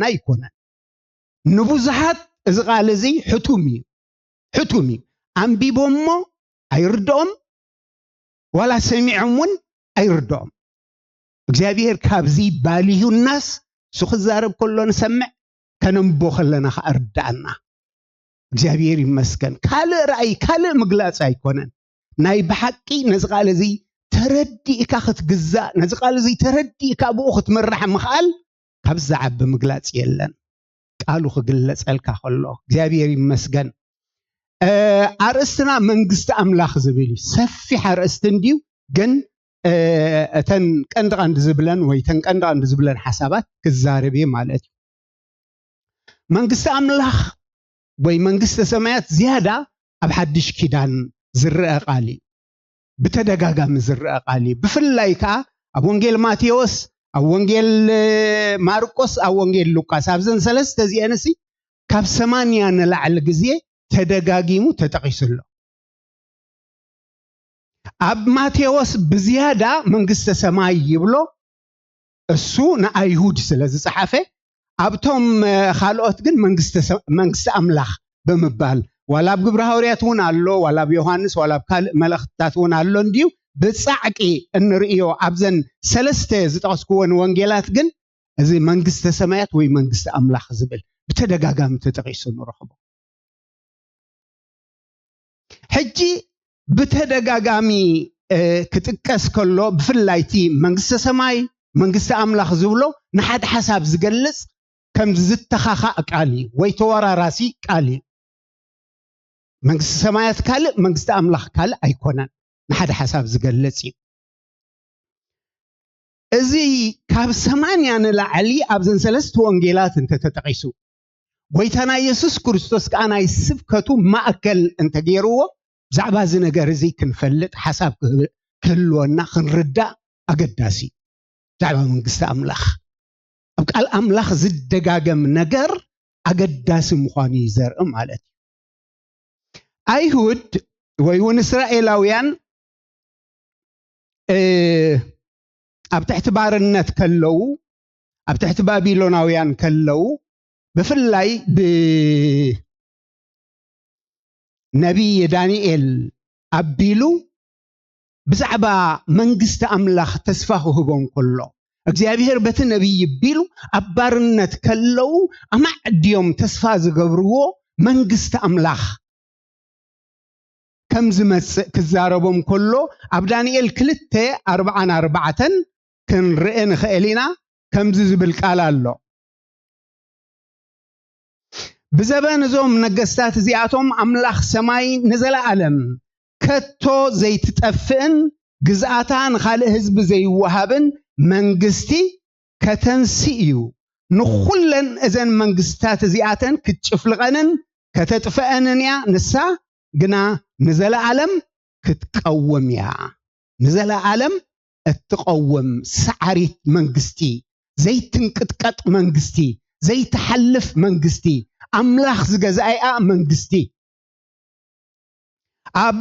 نايكونا نبوزحات إزغالزي حتومي أنبي بومو أيردوم ولا سمعون أيردوم እግዚአብሔር ካብዚ ባሊሁ الناس سوخ الزارب كله نسمع كننبو خلنا أردانا እግዚአብሔር ይመስገን ካለ ራእይ ካለ መግለጽ አይኮነን ናይ በሐቂ ነዝቃለዚ ተረዲእካ ክትግዛ ነዝቃለዚ ተረዲእካ ብኡ ክትመራሕ ምኻል ካብዛ ዓብ መግለጽ የለን ቃሉ ክግለጸልካ ከሎ እግዚአብሔር ይመስገን አርእስትና መንግስት አምላክ ዝብል ሰፊሕ አርእስት እንዲው ግን እተን ቀንድ ዝብለን ወይ ተን ቀንድ ዝብለን ሐሳባት ክዛረብ ማለት መንግስት አምላክ ወይ መንግስት ሰማያት زياده اب حدش كيدان زرق قالي بتدغاغام زرق قالي بفلايكا اب وانجيل ماتيوس اب وانجيل مارقس اب وانجيل لوقاس ابزن ثلاثه زيانسي كاب 80 نلعل غزي تدغاغيمو تتقيسلو اب ماتيوس بزياده منግስተ ሰማይ ይብሎ እሱ ንአይሁድ ስለዚ ጸሐፈ አብቶም ኻልኦት ግን መንግስተ አምላክ በመባል ወላ በግብረ ሐዋርያት ሆነ አሎ ወላ በዮሐንስ ወላ በካል መላእክታት ሆነ አሎ እንዲው በጻዕቂ እንርእዮ አብዘን ሰለስተ ዝጠቅስኩወን ወንጌላት ግን እዚ መንግስተ ሰማያት ወይ መንግስተ አምላክ ዝብል በተደጋጋሚ ተጠቂሱ ንረኽቦ ሕጂ በተደጋጋሚ ክትቀስ ከሎ ብፍላይቲ መንግስተ ሰማይ መንግስተ አምላክ ዝብሎ ንሓደ ሐሳብ ዝገልጽ كم زتخاخا قالي ويتوراراسي قالي منግስተ ሰማያት ካለ መንግስተ አምላክ ካለ አይኮናን ንሓደ ሐሳብ ዝገልጽ እዚ ካብ 80 ንላዕሊ ኣብዘን ሰለስተ ወንጌላት እንተተጠቂሱ ጎይታና ኢየሱስ ክርስቶስ ካና ይስብከቱ ማእከል እንተገይርዎ ዛዕባ እዚ ነገር እዚ ክንፈልጥ ሐሳብ ክህልወና ክንርዳ አገዳሲ ዛዕባ መንግስተ አምላክ ቃል አምላክ ዝደጋገም ነገር አገዳስ ምዃኑ ይዘርእ ማለት አይሁድ ወይውን እስራኤላውያን ኣብ ትሕቲ ባርነት ከለው ኣብ ትሕቲ ባቢሎናውያን ከለው በፍላይ በነቢይ ዳንኤል አቢሉ ብዛዕባ መንግስተ አምላክ ተስፋ ክህቦም ከሎ እግዚአብሔር በተነቢይ ቢሉ አባርነት ከለው አማዕድዮም ተስፋ ዝገብርዎ መንግስተ አምላክ ከም ዝመጽእ ክዛረቦም ከሎ ኣብ ዳንኤል 2:44 ክንርእ ንኽእሊና ከም ዝብል ቃል ኣሎ ብዘበን እዞም ነገስታት እዚኣቶም አምላክ ሰማይ ንዘለዓለም ከቶ ዘይትጠፍእን ግዝኣታን ካልእ ህዝቢ ዘይወሃብን መንግስቲ ከተንሲኡ ንኹለን እዘን መንግስታት እዚኣተን ክትጭፍልቀንን ከተጥፈአንንያ ንሳ ግና ንዘለዓለም ክትቀወምያ ንዘለዓለም እትቀወም ሰዓሪት መንግስቲ ዘይትንቅጥቀጥ መንግስቲ ዘይተሐልፍ መንግስቲ አምላክ ዝገዛእያ መንግስቲ ኣብ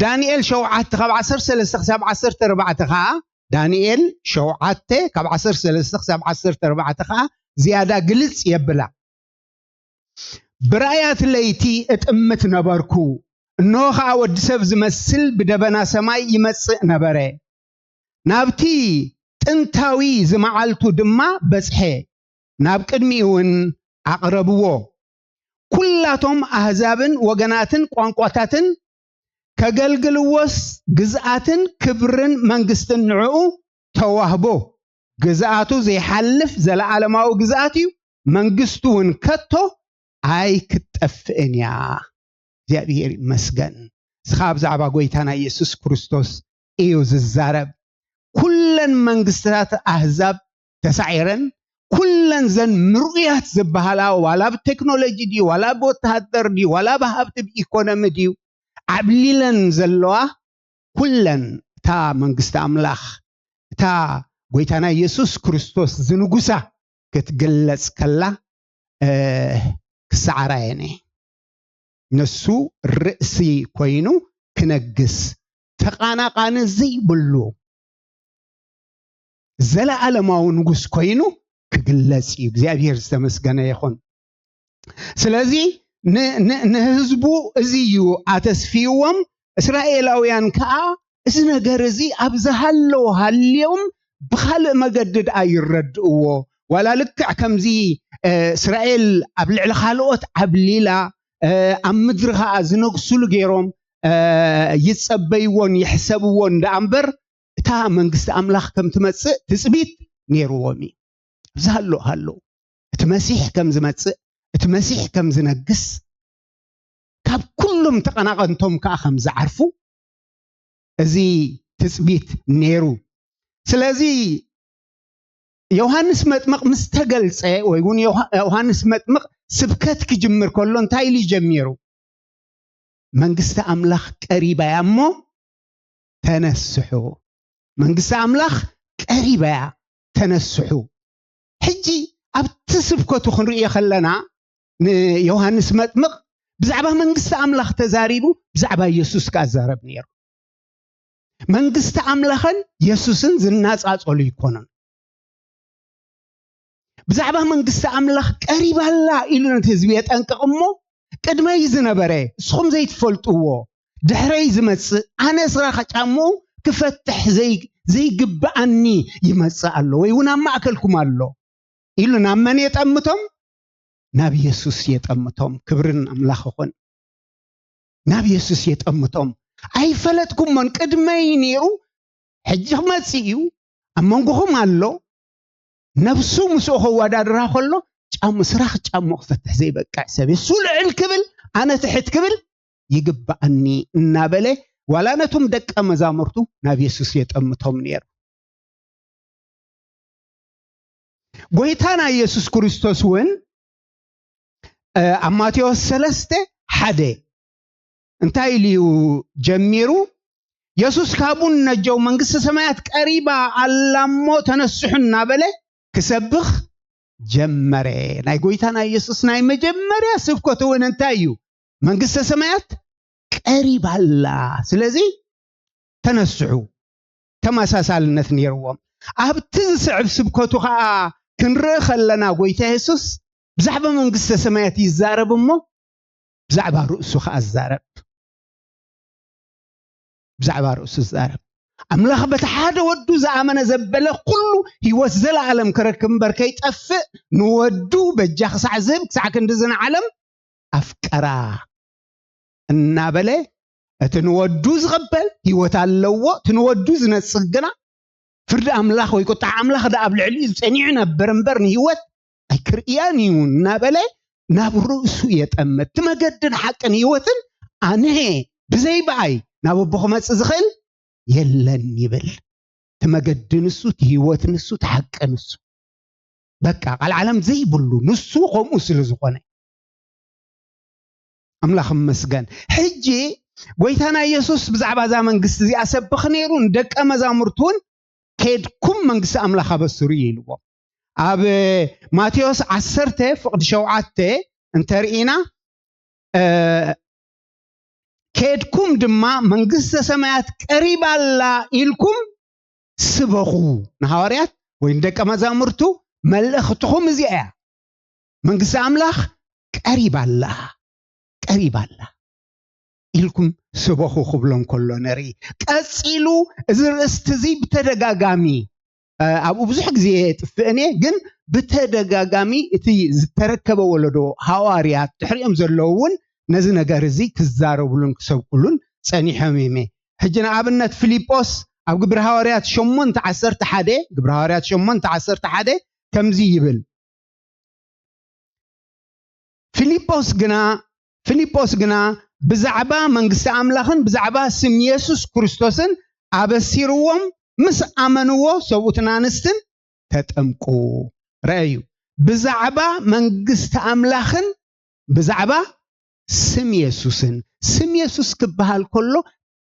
ዳንኤል 7:13-14 دانيال شوعته كاب 10:13-14 زيادة قلص يبلا برايات ليتي اتأمت نباركو نوخا ودسف زمسل بدبنا سماي يمسق نبره نابتي تنتاوي زمعالتو دما بسحي ناب قدميون اقربوه كلاتهم احزابن وغناتن قوانقواتاتن كغلغلوس غزاتن كبرن منغستن نعو توهبو غزاتو زي حلف زلعالماو غزاتيو منغستون كتو اي كتفئنيا زيابير مسغن سخاب زعبا غويتانا يسوس كريستوس ايوز الزارب كلن منغستات احزاب تسعيرن كلن زن مرؤيات زبهالا ولا بتكنولوجي دي ولا بوتهدر دي ولا بهبت بايكونومي دي عبليلن زلوا كلن تا منغست املاخ تا غويتانا يسوس كريستوس زنغوسا كتغلص كلا كسعرايني نسو رئسي كوينو كنغس تقاناقان زي بلو زلا علماو نغس كوينو ክግለጽ እዩ እግዚአብሔር ዝተመስገነ ይኹን ስለዚህ ንህዝቡ እዚ እዩ ኣተስፊዎም እስራኤላውያን ከዓ እዚ ነገር እዚ ኣብዝሃለው ሃልዮም ብኻልእ መገድድ ኣይረድእዎ ወላ ልክዕ ከምዚ እስራኤል ኣብ ልዕሊ ካልኦት ዓብሊላ ኣብ ምድሪ ከዓ ዝነግሱሉ ገይሮም ይጸበይዎን ይሕሰብዎን ዳኣምበር እታ መንግስቲ ኣምላኽ ከም ትመጽእ ትጽቢት ነይርዎም እዩ ኣብዝሃሎ እቲ መሲሕ ከም ዝመጽእ እቲ መሲሕ ከም ዝነግስ ካብ ኩሎም ተቐናቐንቶም ከዓ ከም ዝዓርፉ እዚ ትጽቢት ነይሩ ስለዚ ዮሐንስ መጥምቕ ምስ ተገልጸ ወይ እውን ዮሐንስ መጥምቕ ስብከት ክጅምር ከሎ እንታይ ኢሉ ጀሚሩ መንግስቲ ኣምላኽ ቀሪባ እያ እሞ ተነስሑ መንግስቲ ኣምላኽ ቀሪባ እያ ተነስሑ ሕጂ ኣብቲ ስብከቱ ክንሪኦ ከለና ንዮሐንስ መጥምቕ ብዛዕባ መንግስቲ ኣምላኽ ተዛሪቡ ብዛዕባ ኢየሱስ ከዛረብ ነይሩ መንግስቲ ኣምላኽን ኢየሱስን ዝናጻጸሉ ይኮነን ብዛዕባ መንግስቲ ኣምላኽ ቀሪባላ ኢሉ ነቲ ህዝቢ የጠንቅቕ እሞ ቅድመይ ዝነበረ እስኹም ዘይትፈልጥዎ ድሕረይ ዝመጽእ ኣነ ስራኽ ጫምኡ ክፈትሕ ዘይግብኣኒ ይመጽእ ኣሎ ወይ እውን ኣብ ማእከልኩም ኣሎ ኢሉ ናብ መን የጠምቶም ናብ ኢየሱስ የጠምቶም ክብርን ኣምላኽ ይኹን ናብ ኢየሱስ የጠምቶም ኣይፈለጥኩሞን ቅድመይ ነይሩ ሕጂ ክመጽእ እዩ ኣብ መንጎኹም ኣሎ ነፍሱ ምስኡ ከወዳድራ ከሎ ጫሙ ስራኽ ጫሙ ክፈትሕ ዘይበቃዕ ሰብ እሱ ልዕል ክብል ኣነ ትሕት ክብል ይግብኣኒ እናበለ ዋላ ነቶም ደቀ መዛሙርቱ ናብ ኢየሱስ የጠምቶም ነይሩ ጎይታና ኢየሱስ ክርስቶስ እውን ኣብ ማቴዎስ 3:1 እንታይ ኢሉ ጀሚሩ ኢየሱስ ካቡን ነጀው መንግስተ ሰማያት ቀሪባ ኣላሞ ተነስሑ እናበለ ክሰብኽ ጀመረ ናይ ጎይታና ኢየሱስ ናይ መጀመርያ ስብከቱ እውን እንታይ እዩ መንግስተ ሰማያት ቀሪባላ ስለዚ ተነስሑ ተመሳሳልነት ነይርዎም ኣብቲ ዝስዕብ ስብከቱ ከዓ ክንርኢ ከለና ጎይታ ኢየሱስ ብዛዕባ መንግስተ ሰማያት ይዛረብ እሞ ብዛዕባ ርእሱ ከዓ ዝዛረብ ብዛዕባ ርእሱ ዝዛረብ ኣምላኽ በቲ ሓደ ወዱ ዝኣመነ ዘበለ ኩሉ ህይወት ዘለዓለም ክረክብ እምበር ከይጠፍእ ንወዱ በጃ ክሳዕ ዝህብ ክሳዕ ክንዲ ዝንዓለም ኣፍቀራ እናበለ እቲ ንወዱ ዝቕበል ህይወት ኣለዎ እቲ ንወዱ ዝነጽግ ግና ፍርዲ ኣምላኽ ወይ ቁጣዕ ኣምላኽ ዳ ኣብ ልዕሊኡ ዝጸኒዑ ነበር እምበር ንህይወት ኣይክርኢያን እዩ እናበለ ናብ ርእሱ የጠመት ትመገድን ሓቅን ህይወትን ኣነ ብዘይበኣይ ናብ ኣቦ ክመጽእ ዝኽእል የለን ይብል ትመገድን እሱ ህይወት ንሱ ተሓቅን እሱ በቃ ቃል ዓለም ዘይብሉ ንሱ ከምኡ ስለ ዝኾነ ኣምላኽ መስገን ሕጂ ጎይታና ኢየሱስ ብዛዕባ ዛ መንግስቲ እዚኣ ሰብኽ ነይሩ ደቀ መዛሙርቱን ከድኩም መንግስቲ ኣምላኽ ኣበስሩ ይልዎ ኣብ ማቴዎስ 10:7 እንተርኢና ከድኩም ድማ መንግስተ ሰማያት ቀሪባላ ኢልኩም ስበኹ ንሐዋርያት ወይ ደቀ መዛሙርቱ መልእኽትኩም እዚኣ እያ መንግስቲ ኣምላኽ ቀሪባላ ኢልኩም ስበኹ ክብሎም ከሎ ነርኢ ቀፂሉ እዚ ርእስቲ እዚ ብተደጋጋሚ ኣብኡ ብዙሕ ግዜ ጥፍእኔ ግን ብተደጋጋሚ እቲ ዝተረከበ ወለዶ ሐዋርያት ድሕሪኦም ዘለዉ እውን ነዚ ነገር እዚ ክዛረብሉን ክሰብኩሉን ጸኒሖም እሜ ሕጂ ንኣብነት ፊልጶስ ኣብ ግብረ ሐዋርያት 8:11 ግብረ ሐዋርያት 8:11 ከምዚ ይብል ፊልጶስ ግና ብዛዕባ መንግስቲ ኣምላኽን ብዛዕባ ስም ኢየሱስ ክርስቶስን ኣበሲርዎም ምስ ኣመንዎ ሰብኡትን ኣንስትን ተጠምቁ ረአዩ ብዛዕባ መንግስቲ ኣምላኽን ብዛዕባ ስም ኢየሱስ ክበሃል ከሎ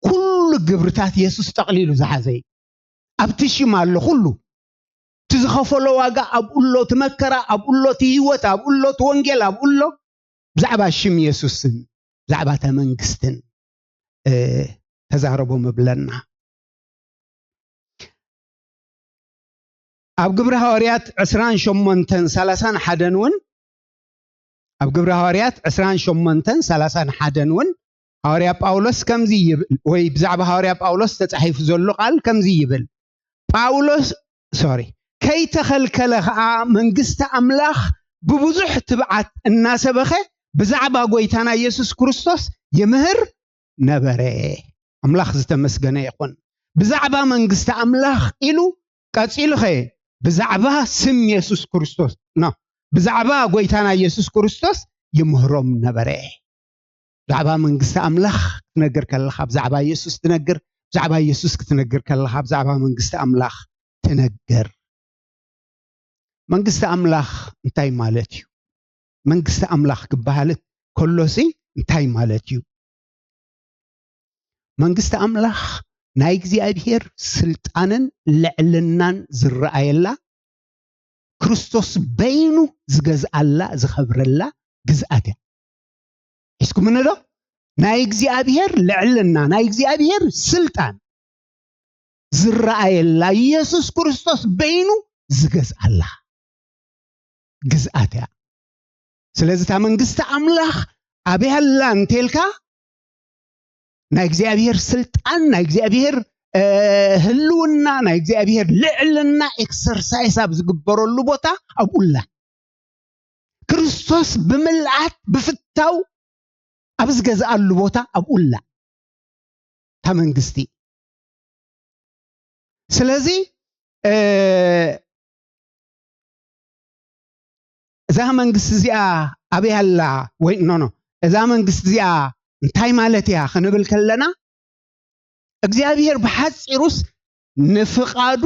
ኩሉ ግብርታት ኢየሱስ ጠቕሊሉ ዝሓዘ ኣብቲ ሽም ኣሎ ኩሉ ትዝኸፈሎ ዋጋ ኣብኡሎ ትመከራ ኣብኡሎ ህይወት ኣብኡሎ ወንጌል ኣብኡሎ ብዛዕባ ሽም ኢየሱስን ብዛዕባ መንግስትን ተዛረቦ መብለና ኣብ ግብረ ሐዋርያት 28:31 ውን ኣብ ግብረ ሐዋርያት 28:31 ውን ሐዋርያ ጳውሎስ ከምዚ ይብል ወይ ብዛዕባ ሐዋርያ ጳውሎስ ተጻሒፉ ዘሎ ቃል ከምዚ ይብል ጳውሎስ ከይተኸልከለ ከዓ መንግስቲ ኣምላኽ ብብዙሕ ትብዓት እናሰበኸ ብዛዕባ ጎይታና ኢየሱስ ክርስቶስ ይምህር ነበረ ኣምላኽ ዝተመስገነ ይኹን ብዛዕባ መንግስቲ ኣምላኽ ኢሉ ቀፂሉ ኸ ብዛዕባ ስም ኢየሱስ ክርስቶስ ብዛዕባ ጎይታና ኢየሱስ ክርስቶስ ይምህሮም ነበረ ብዛዕባ መንግስቲ ኣምላኽ ክትነግር ከለኻ ብዛዕባ ኢየሱስ ትነግር ብዛዕባ ኢየሱስ ክትነግር ከለኻ ብዛዕባ መንግስቲ ኣምላኽ ትነግር መንግስቲ ኣምላኽ እንታይ ማለት እዩ መንግስቲ ኣምላኽ ክበሃል ከሎሲ እንታይ ማለት እዩ መንግስቲ ኣምላኽ ናይ እግዚአብሔር ስልጣንን ልዕልናን ዝረኣየላ ክርስቶስ በይኑ ዝገዝኣላ ዝኸብረላ ግዝኣት እያ እስኩምነ ዶ ናይ እግዚአብሔር ልዕልና ናይ እግዚአብሔር ስልጣን ዝረኣየላ ኢየሱስ ክርስቶስ በይኑ ዝገዝኣላ ግዝኣት እያ ስለዚ ታ መንግስቲ ኣምላኽ ኣበያላ እንተልካ ናይ እግዚአብሔር ስልጣን ናይ እግዚአብሔር ህልውና ናይ እግዚአብሔር ልዕልና ኤክሰርሳይዝ ኣብ ዝግበረሉ ቦታ ኣብኡላ ክርስቶስ ብምልኣት ብፍታው ኣብ ዝገዝኣሉ ቦታ ኣብኡላ ታ መንግስቲ ስለዚ እዛ መንግስቲ እዚኣ ኣበያላ ወይ እዛ መንግስቲ እዚኣ እንታይ ማለት እያ ክንብል ከለና እግዚአብሔር ብሓፂሩስ ንፍቃዱ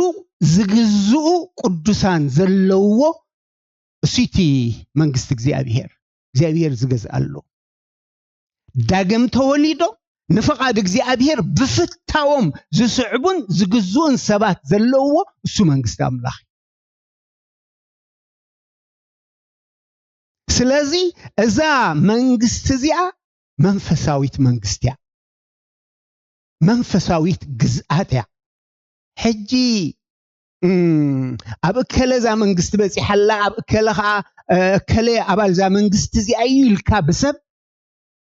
ዝግዝኡ ቅዱሳን ዘለዎ እሲቲ መንግስቲ እግዚአብሔር ዝገዝኣሉ ዳግም ተወሊዶ ንፍቃድ እግዚአብሔር ብፍታዎም ዝስዕቡን ዝግዝኡን ሰባት ዘለዎ እሱ መንግስቲ ኣምላኽ ስለዚ እዛ መንግስቲ እዚኣ መንፈሳዊት መንግስቲ እያ መንፈሳዊት ግዝኣት እያ ሕጂ ኣብ እከለዛ መንግስቲ በፂሓላ ኣብ እከለ ከዓ እከለ ኣባል ዛ መንግስቲ እዚኣ ኢልካ ብሰብ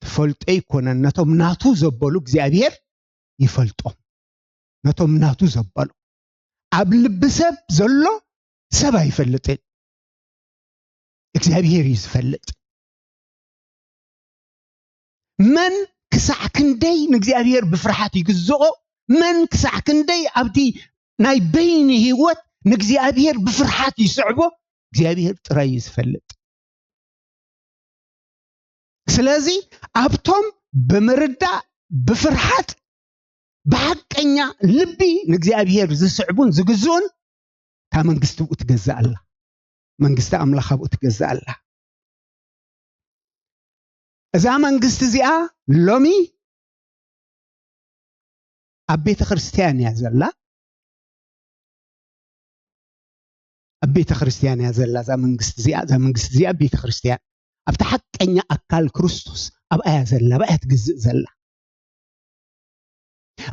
ትፈልጦ ይኮነን ነቶም ናቱ ዘበሉ እግዚአብሔር ይፈልጦም ነቶም ናቱ ዘበሉ ኣብ ልብ ሰብ ዘሎ ሰብ አይፈልጥን እግዚአብሔር ይዝፈልጥ من كسع كندي نجزيابير بفرحات يجزقه من كسع كندي أبدي ناي بيني هيوت نجزيابير بفرحات يصعبه جزيابير تريز فلت سلازي أبتم بمردة بفرحات بحقنيا لبي نجزيابير زصعبون زجزون تا منجستو تجزأ الله منجست أملاخ أبو تجزأ الله إذا منجست زيا لومي أبيت خريستيان يا زلا أبيت خريستيان يا زلا إذا منجست زيا أبيت خريستيان أفتحك أني أكل كريستوس أبقى يا زلا بقى تجزء زلا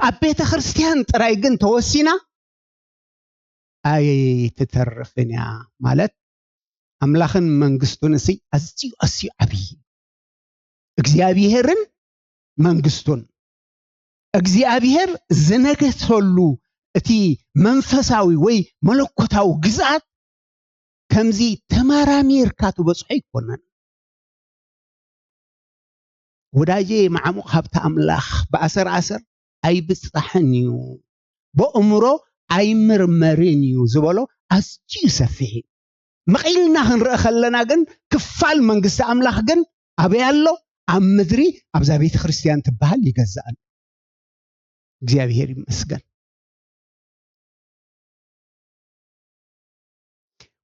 أبيت خريستيان ترايجن توسينا أي تترفني يا مالت أملاخن منجستون سي أسيو أبي እግዚአብሔርን መንግስቱን እግዚአብሔር ዝነገሰሉ እቲ መንፈሳዊ ወይ መለኮታዊ ግዛት ከምዚ ተማራሚርካ ትበጽሖ ይኮነን ወዳጄ ማዕሙቕ ሀብተ አምላኽ በአሰር ኣይብጽሕን እዩ በእምሮ ኣይምርመርን እዩ ዝበሎ ኣዝዩ ሰፊሕ መቂልና ክንርኢ ከለና ግን ክፋል መንግስቲ አምላኽ ግን አበያሎ أمدري أبزا بيت خريستيان تبهل يجزأن እግዚአብሔር ይመስገን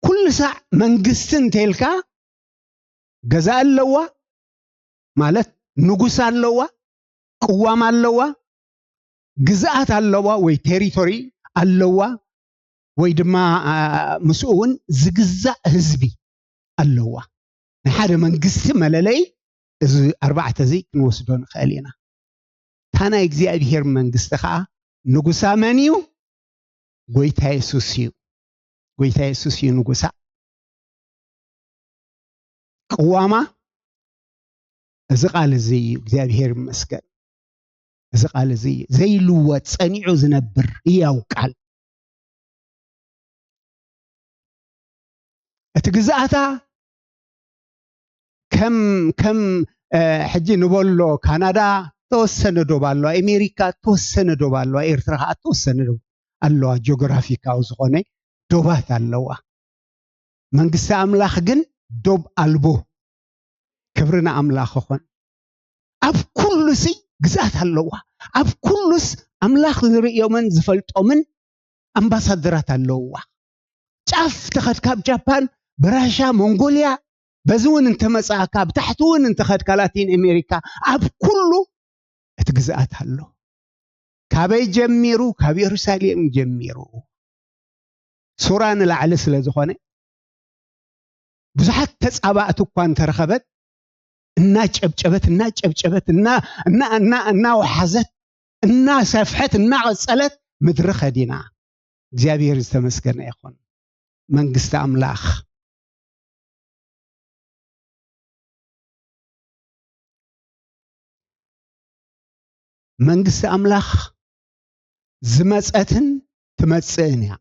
كل ساعة منجستن تلك جزاء اللوا مالت نجوس اللوا قوام اللوا جزاءات اللوا وي تيريتوري اللوا وي دما مسؤول زجزاء حزبي اللوا نحن منجست ملالي إذ 4 زي نوسدون خالينا تانا እግዚአብሔር መንግስት ኸአ ንጉሳ መንዩ ጎይታ ኢየሱስ እዩ ጎይታ ኢየሱስ ይንጉሳ ቅዋማ እዚ ቃል እዚ እግዚአብሔር ይመስገን እዚ ቃል እዚ ዘይልወጥ ጸኒዑ ዝነብር ያው ቃል እትግዛታ ከም ሕጂ ንበሎ ካናዳ ተወሰነ ዶባሎ አሜሪካ ተወሰነ ዶባሎ ኤርትራ ተወሰነ ዶ አለዋ ጂኦግራፊካው ዝኾነ ዶባት አለዋ መንግስት አምላኽ ግን ዶብ አልቦ ክብርና አምላኽ ኾን አብ ኩሉሲ ግዛት አለዋ አብ ኩሉስ አምላኽ ዝርእዮምን ዝፈልጦምን አምባሳደራት አለዋ ጫፍ ተኸድካብ ጃፓን ብራሻ ሞንጎሊያ በዝውን እንተመጻካ ብታሕቱን እንተኸድካ ላቲን አሜሪካ አብ ኩሉ እትግዛት አለ ካበይ ጀሚሩ ካብ ኢየሩሳሌም ጀሚሩ ሱራን ለዓለ ስለ ዝኾነ ብዙሓት ተጻባእት እኳን ተረኸበት እና ጨብጨበት እና ወሓዘት እና ሰፍሐት እና ቀጸለት ምድሪ ኸዲና እግዚአብሔር ዝተመስገነ ይኹን መንግስት አምላኽ መንግስት አምላኽ ዝመጸትን ትመጽእን ያ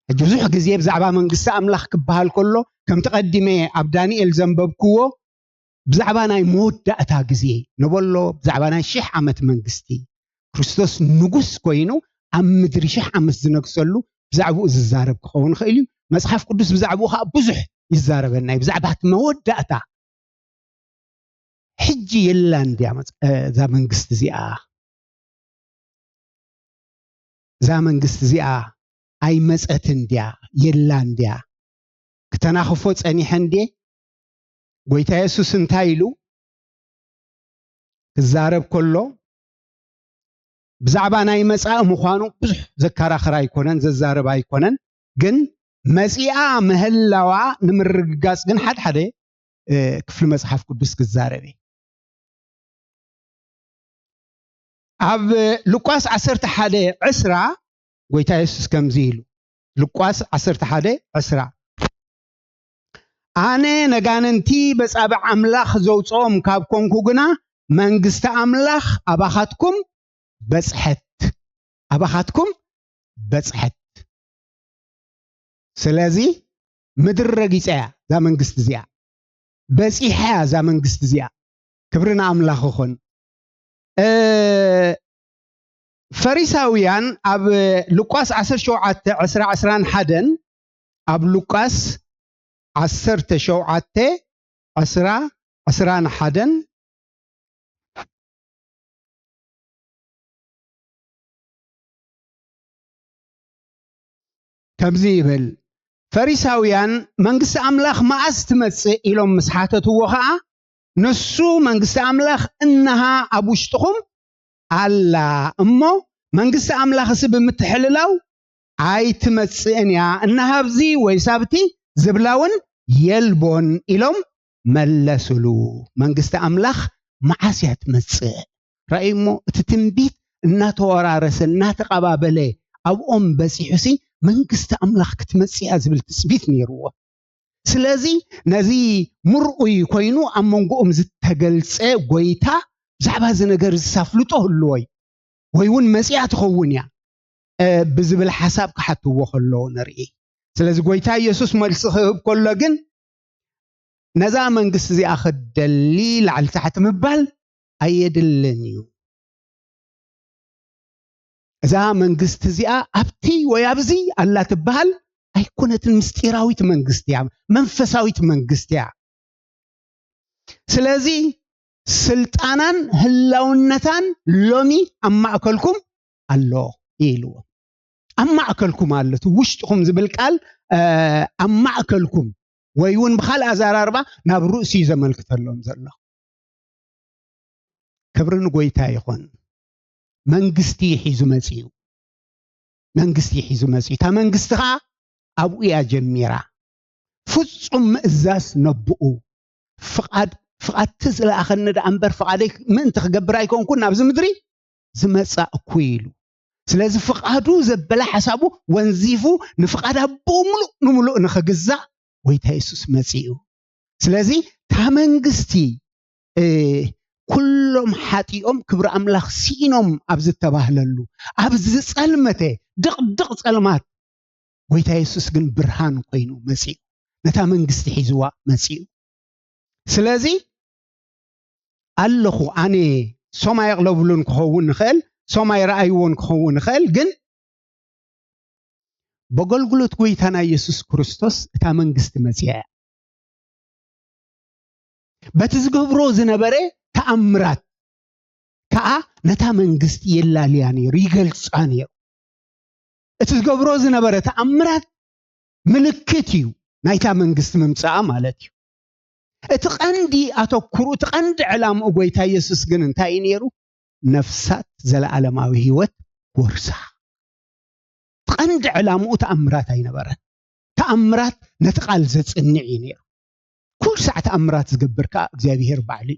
ብዙሕ ግዜ ብዛዕባ መንግስት አምላኽ ክበሃል ከሎ ከም ተቀዲመ ኣብ ዳንኤል ዘንበብክዎ ብዛዕባ ናይ መወዳእታ ግዜ ንበሎ ብዛዕባ ናይ 1000 ዓመት መንግስቲ ክርስቶስ ንጉስ ኮይኑ ኣብ ምድሪ 1000 ዓመት ዝነግሰሉ ብዛዕባኡ ዝዛረብ ክኸውን ክእል እዩ መጽሓፍ ቅዱስ ብዛዕባኡ ከዓ ብዙሕ ይዛረበና ብዛዕባ መወዳእታ ሕጂ የላ እንድያ ዛ መንግስት እዚኣ ዛ መንግስት እዚኣ ኣይ መጸት እንድያ የላ እንድያ ከተናኽፎ ጸኒሐ እንድየ ጎይታ ኢየሱስ እንታይ ኢሉ ክዛረብ ከሎ ብዛዕባ ናይ መጻእ ምዃኑ ብዙሕ ዘከራኽር ኣይኮነን ዘዛረብ ኣይኮነን ግን መጺኣ ምህላዋ ንምርግጋጽ ግን ሓደ ክፍሊ መጽሓፍ ቅዱስ ክዛረበ ኣብ ሉቃስ 11:10 ጎይታ ኢየሱስ ከምዚ ኢሉ ሉቃስ 11:10 አነ ነጋነንቲ በጻብዕ አምላኽ ዘውጾም ካብ ኮንኩ ግና መንግስት አምላኽ አባኻትኩም በጽሐት ስለዚ ምድር ረጊጸያ ዛ መንግስት እዚኣ በጺሐ ዛ መንግስት እዚኣ ክብርና አምላኽ ይኹን ፈሪሳውያን ኣብ ሉቃስ 17:10-11 ኣብ ሉቃስ 17:10-11 ከምዚ ይብል ፈሪሳውያን መንግስት አምላኽ መዓዝ ትመጽእ ኢሎም ምስ ሓተትዎ ከዓ ንሱ መንግስት አምላኽ እነሃ ኣብ ውሽጥኹም አላ እሞ መንግስት አምላኽ ብምትሕልላው ኣይትመጽእን ያ እነሃብዚ ወይ ሳብቲ ዝብላውን የልቦን ኢሎም መለሱሉ መንግስት አምላኽ መዓዝ ያ ትመጽእ ራእይሞ እቲ ትንቢት እናተወራረሰ እናተቀባበለ ኣብኦም በፂሑሲ መንግስት አምላኽ ክትመጽእ ዝብል ትስቢት ነይርዎ ስለዚ ነዚ ምርኡይ ኮይኑ ኣብ መንጎኦም ዝተገልጸ ጎይታ ብዛዕባ እዚ ነገር ዝሳፍልጦ ህልወይ ወይ እውን መጽያ ትኸውን ያ ብዝብል ሓሳብ ክሓትዎ ከለዎ ንርኢ ስለዚ ጎይታ ኢየሱስ መልሲ ክህብ ከሎ ግን ነዛ መንግስት እዚኣ ክደሊ ላዕሊ ታሕቲ ምባል ኣየድልን እዩ እዛ መንግስት እዚኣ ኣብቲ ወይ ኣብዚ ኣላ ትበሃል ኣይኮነትን ምስጢራዊት መንግስት እያ መንፈሳዊት መንግስት እያ ስለዚ ስልጣናን ህላውነታን ሎሚ ኣብ ማእከልኩም ኣሎ ኢልዎ ኣብ ማእከልኩም ኣለቱ ውሽጥኩም ዝብል ቃል ኣብ ማእከልኩም ወይ እውን ብኻልእ ኣዘራርባ ናብ ርእሲ ዘመልክተሎም ዘሎ ክብርን ጎይታ ይኹን መንግስቲ ሒዙ መጽኡ እታ መንግስቲ ከዓ ኣብኡ እያ ጀሚራ ፍጹም ምእዛዝ ነብኡ ፍቃድ ትዝለኣኸኒ ዳ እምበር ፍቃደይ ምእንቲ ክገብር ኣይኮንኩን ናብዚ ምድሪ ዝመጻእኩ ኢሉ ስለዚህ ፍቃዱ ዘበላ ሐሳቡ ወንዚፉ ንፍቃድ አቦ ሙሉ ንኸግዛ ጎይታ ኢየሱስ መጽኡ ስለዚህ ታመንግስቲ ኩሎም ሓጢኦም ክብሪ ኣምላኽ ሲኖም ኣብ ዝተባህለሉ ኣብ ዝጸልመተ ድቕድቕ ጸልማት ጎይታ ኢየሱስ ግን ብርሃን ኮይኑ መጽኡ ነታ መንግስቲ ሒዝዋ መጽኡ ስለዚህ ኣለኹ ኣነ ሶማይ ቅለብሉን ክኸውን ንኽእል ሶማይ ረኣይዎን ክኸውን ንኽእል ግን በገልግሎት ጎይታና ኢየሱስ ክርስቶስ እታ መንግስቲ መጽያ በቲ ዝገብሮ ዝነበረ ተኣምራት ከዓ ነታ መንግስቲ የላልያ ነይሩ ይገልጻ ነይሩ እቲ ዝገብሮ ዝነበረ ተኣምራት ምልክት እዩ ናይታ መንግስቲ ምምጻኣ ማለት እዩ እቲ ቀንዲ ኣተኩሩ እቲ ቀንዲ ዕላምኡ ጎይታ ኢየሱስ ግን እንታይ ነይሩ ነፍሳት ዘለዓለማዊ ህይወት ወርሳ ቀንዲ ዕላምኡ ተኣምራት ኣይነበረን ተኣምራት ነቲ ቃል ዘጽንዕ እዩ ነይሩ ኩል ሰዓት ተኣምራት ዝገብር ከዓ እግዚአብሔር ባዕሉ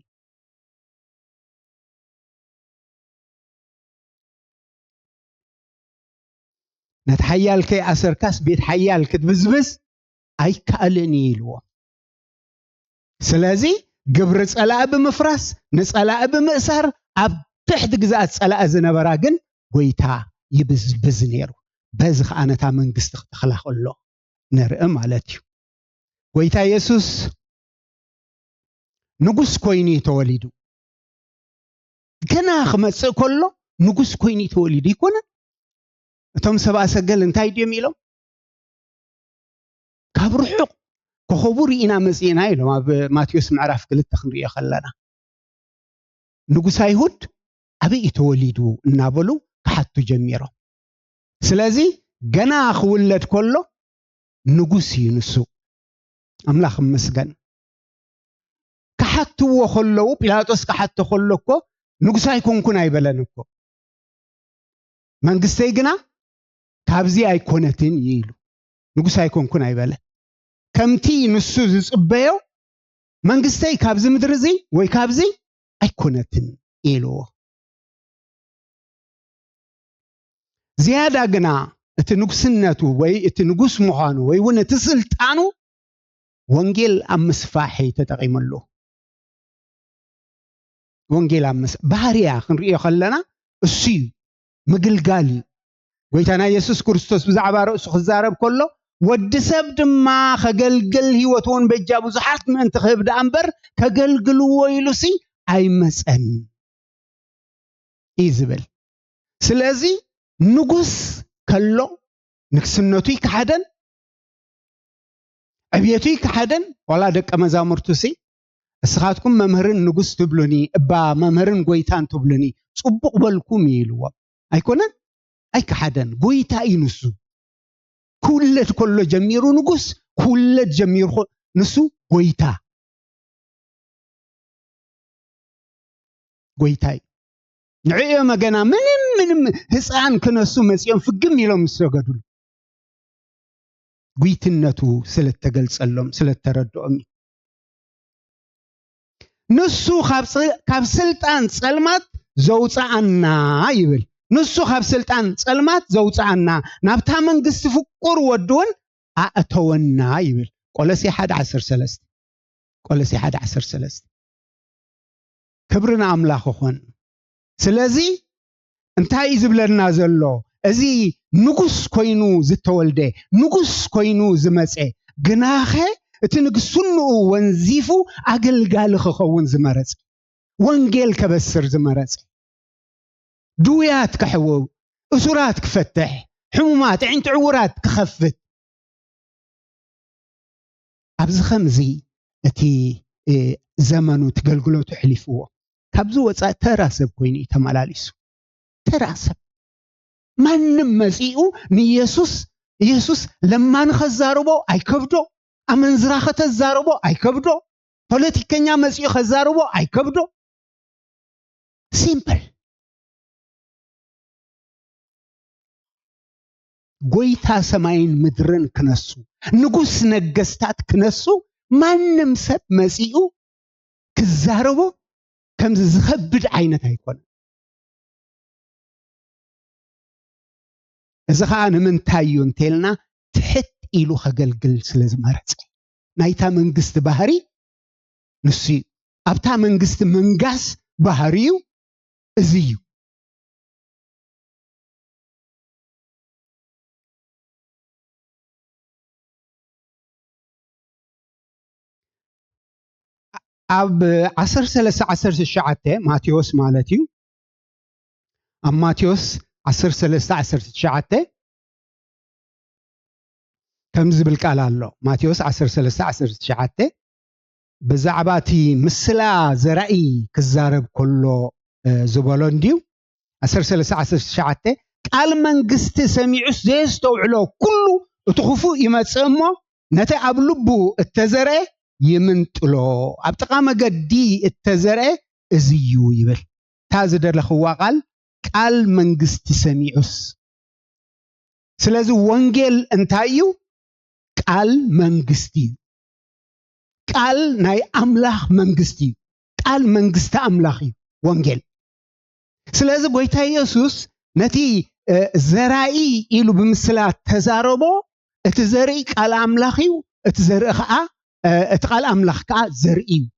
ነቲ ሓያል ከይኣሰርካስ ቤት ሓያል ክትብዝብዝ ኣይከኣልን ኢልዎ ስለዚህ ግብሪ ጸላእ ብምፍራስ ንጸላእ ብምእሳር ኣብ ትሕቲ ግዛኣት ጸላእ ዝነበራ ግን ጎይታ ይብዝብዝ ነይሩ በዚ ከዓ ነታ መንግስቲ ክትኸላኸሎ ንርኢ ማለት እዩ ጎይታ ኢየሱስ ንጉስ ኮይኑ ተወሊዱ ገና ክመጽእ ከሎ ንጉስ ኮይኑ ተወሊዱ ይኮነን እቶም ሰብኣ ሰገል እንታይ ድዮም ኢሎም ካብ ርሑቕ ከኸቡር ኢና መጽእና ኢሎም ኣብ ማቴዎስ ምዕራፍ 2 ክንሪኦ ከለና ንጉስ ኣይሁድ ኣበይ ተወሊዱ እናበሉ ክሓቱ ጀሚሮም ስለዚህ ገና ክውለድ ከሎ ንጉስ እዩ ንሱ ኣምላኽ ይመስገን ክሓትዎ ከለዉ ጲላጦስ ክሓቶ ከሎኮ ንጉስ ኣይኮንኩን ኣይበለን እኮ መንግስተይ ግና ካብዚ ኣይኮነትን ይሉ ንጉስ ኣይኮንኩን ኣይበለን ከምቲ ንሱ ዝጽበዮ መንግስተይ ካብዚ ምድሪ እዚ ወይ ካብዚ ኣይኮነትን ኢልዎ ዝያዳ ግና እቲ ንጉስነቱ ወይ እቲ ንጉስ ምዃኑ ወይ እውን እቲ ስልጣኑ ወንጌል ኣብ ምስፋሕ ተጠቒመሉ ወንጌል ኣብ ባህርያ ክንሪኦ ከለና እሱ ምግልጋል ጎይታና ኢየሱስ ክርስቶስ ብዛዕባ ርእሱ ክዛረብ ከሎ ወዲ ሰብ ድማ ከገልግል ህይወቱን በጃ ብዙሓት ምእንቲ ክህብ ዳ እምበር ከገልግልዎ ኢሉሲ ኣይመፀን ይዝብል ስለዚህ ንጉስ ከሎ ንግስነቱ ይከሓደን ዕብየቱ ይከሓደን ወላ ደቀ መዛሙርቱሲ እስኻትኩም መምህርን ንጉስ ትብሉኒ እባ መምህርን ጎይታን ትብሉኒ ጽቡቕ በልኩም ይልዎ ኣይኮነን ኣይከሓደን ጎይታ ይንሱ ኩለት ከሎ ጀሚሩ ንጉስ ኩለት ጀሚሩ ንሱ ጎይታ ጎይታይ ንዕዮ መገና ምንም ህፃን ክነሱ መጽዮም ፍግም ኢሎም ሰገዱሉ ጎይትነቱ ስለተገልጸሎም ስለተረድኦም ንሱ ካብ ስልጣን ጸልማት ዘውፃአና ይብል ንሱ ካብ ስልጣን ጸልማት ዘውፃአና ናብታ መንግስቲ ፍቁር ወድውን ኣእተወና ይብል ቆሎሴ 1:13 ቆሎሴ 1:13 ክብርና ኣምላኽ ይኹን ስለዚህ እንታይ ዝብለና ዘሎ እዚ ንጉስ ኮይኑ ዝተወልደ ንጉስ ኮይኑ ዝመፀ ግናኸ እቲ ንግስንኡ ወንዚፉ ኣገልጋሊ ክኸውን ዝመረጽ ወንጌል ከበስር ዝመረጽ ድውያት ክሕውው እሱራት ክፈትሕ ሕሙማት ዕንት ዕውራት ክኸፍት ኣብዚ ከምዚ እቲ ዘመኑ ትገልግሎቱ ሕሊፍዎ ካብዚ ወፃእ ተራሰብ ኮይኑ ተመላሊሱ ተራሰብ ማንም መጺኡ ንኢየሱስ ለማን ኸዛርቦ ኣይከብዶ ኣመንዝራ ኸተዛርቦ ኣይከብዶ ፖለቲከኛ መጺኡ ኸዛርቦ ኣይከብዶ ሲምፕል ጎይታ ሰማይን ምድርን ክነሱ ንጉስ ነገስታት ክነሱ ማንም ሰብ መጺኡ ክዛርቦ ከምዚ ዝኸብድ ዓይነት ኣይኮነ إذا خان من تايون تيلنا تحت إلو خجلجل سلز مرت نايتا منجست بحري نسي أبتا منجست منجاس بحريو زيو أب 10:13 ماتيوس مالتيو أم ماتيوس 10:13 كم زبل قال الله ماتيوس 10:13 بزعباتي مسلا زرعي كزارب كله زبالون ديو 10:13 قال منجست سميعس زيستوعلو كله تخفو يمصمو نتا ابلبو التزرع يمنطلو ابتقا مقدي التزرع ازيو يبل تازدر لخوا قال منجست سميعس سلازو وانجيل انتايو قال منجستي قال ناي املاح منجستي قال منجست املاحي وانجيل سلازو بويتا يسوس نتي زرائي إلو بمثلات تزاربو اتزرئي قال املاحيو اتزرئ خا اتقال املاح كا زرئي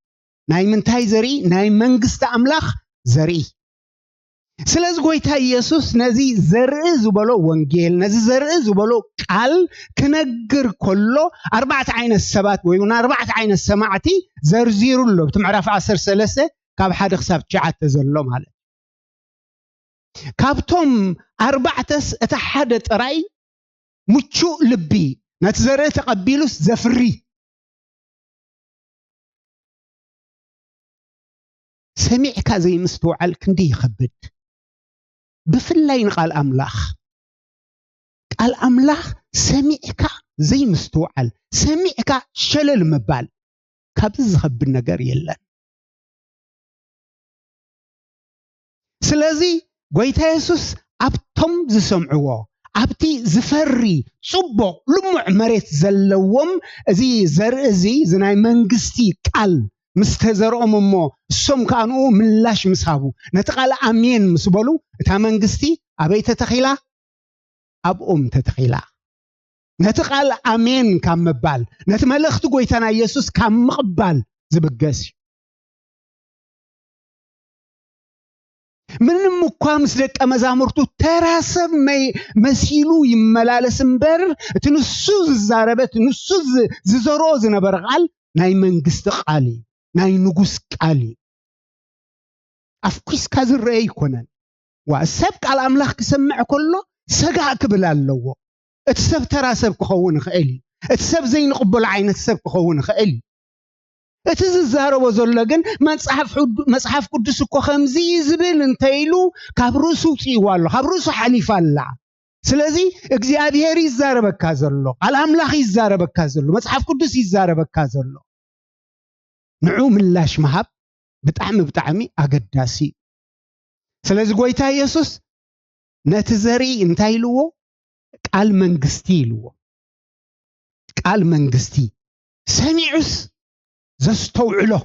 ناي منتاي زرئي ناي منجست املاح زرئي سلاز غويتا يسوس نزي زرئ زبلو وانجيل نزي زرئ زبلو قال كنجر كله 4 عين السبات ويونا 4 عين السماعتي زرزيرو له بتمعرف 10:3 كاب حد حساب 9 زلو مالك كابتم 4 اتحد طراي مچو لبي نتزرئ تقبيلوس زفري سمعك زي مستوعل كندي يخبد بفلاين قال أملاخ قال أملاخ سمعك زي مستوعل سمعك شلل مبال كابز خب النجار يلا سلازي قويتا يسوس أبتم زسمعوه أبتي زفري صبو لمع مريت زلوم زي زر زي ناي منجستي قال مستزرقم امو السم كانوا ملاش مسحابو نتقال امين مسبلو تا منجستي ابي تتخيلا اب تتخيلا نتقال امين كم مبال نتملخت غويتنا يسوس كم مقبال زبقس من مقام سدق مزامرتو تراسب مسيلو يملالس امبر تنسوز الزاربت نسوز ززروز نبرغال ناي منجست قالي ناي نغوس قالي افكيس كازر رأي كونن واسبق على املاح كسمع كله سقا كبل اللو اتسب تراسب كخون خيلي اتسب زي نقبل عين اتسب كخون خيلي اتززارو وزلغن مصحف قدس كو خمزي زبل انتيلو كابروسو صيوالو كابروسو حليفالا سلازي اغزيابير يزاربك زلو على املاح يزاربك زلو مصحف قدس يزاربك زلو نعو ملاش مهب بتعمي أقداسي سلازي قويتا يسوس نتزري انتاي لو قال منجستي لو قال منجستي سميعس زستوعلو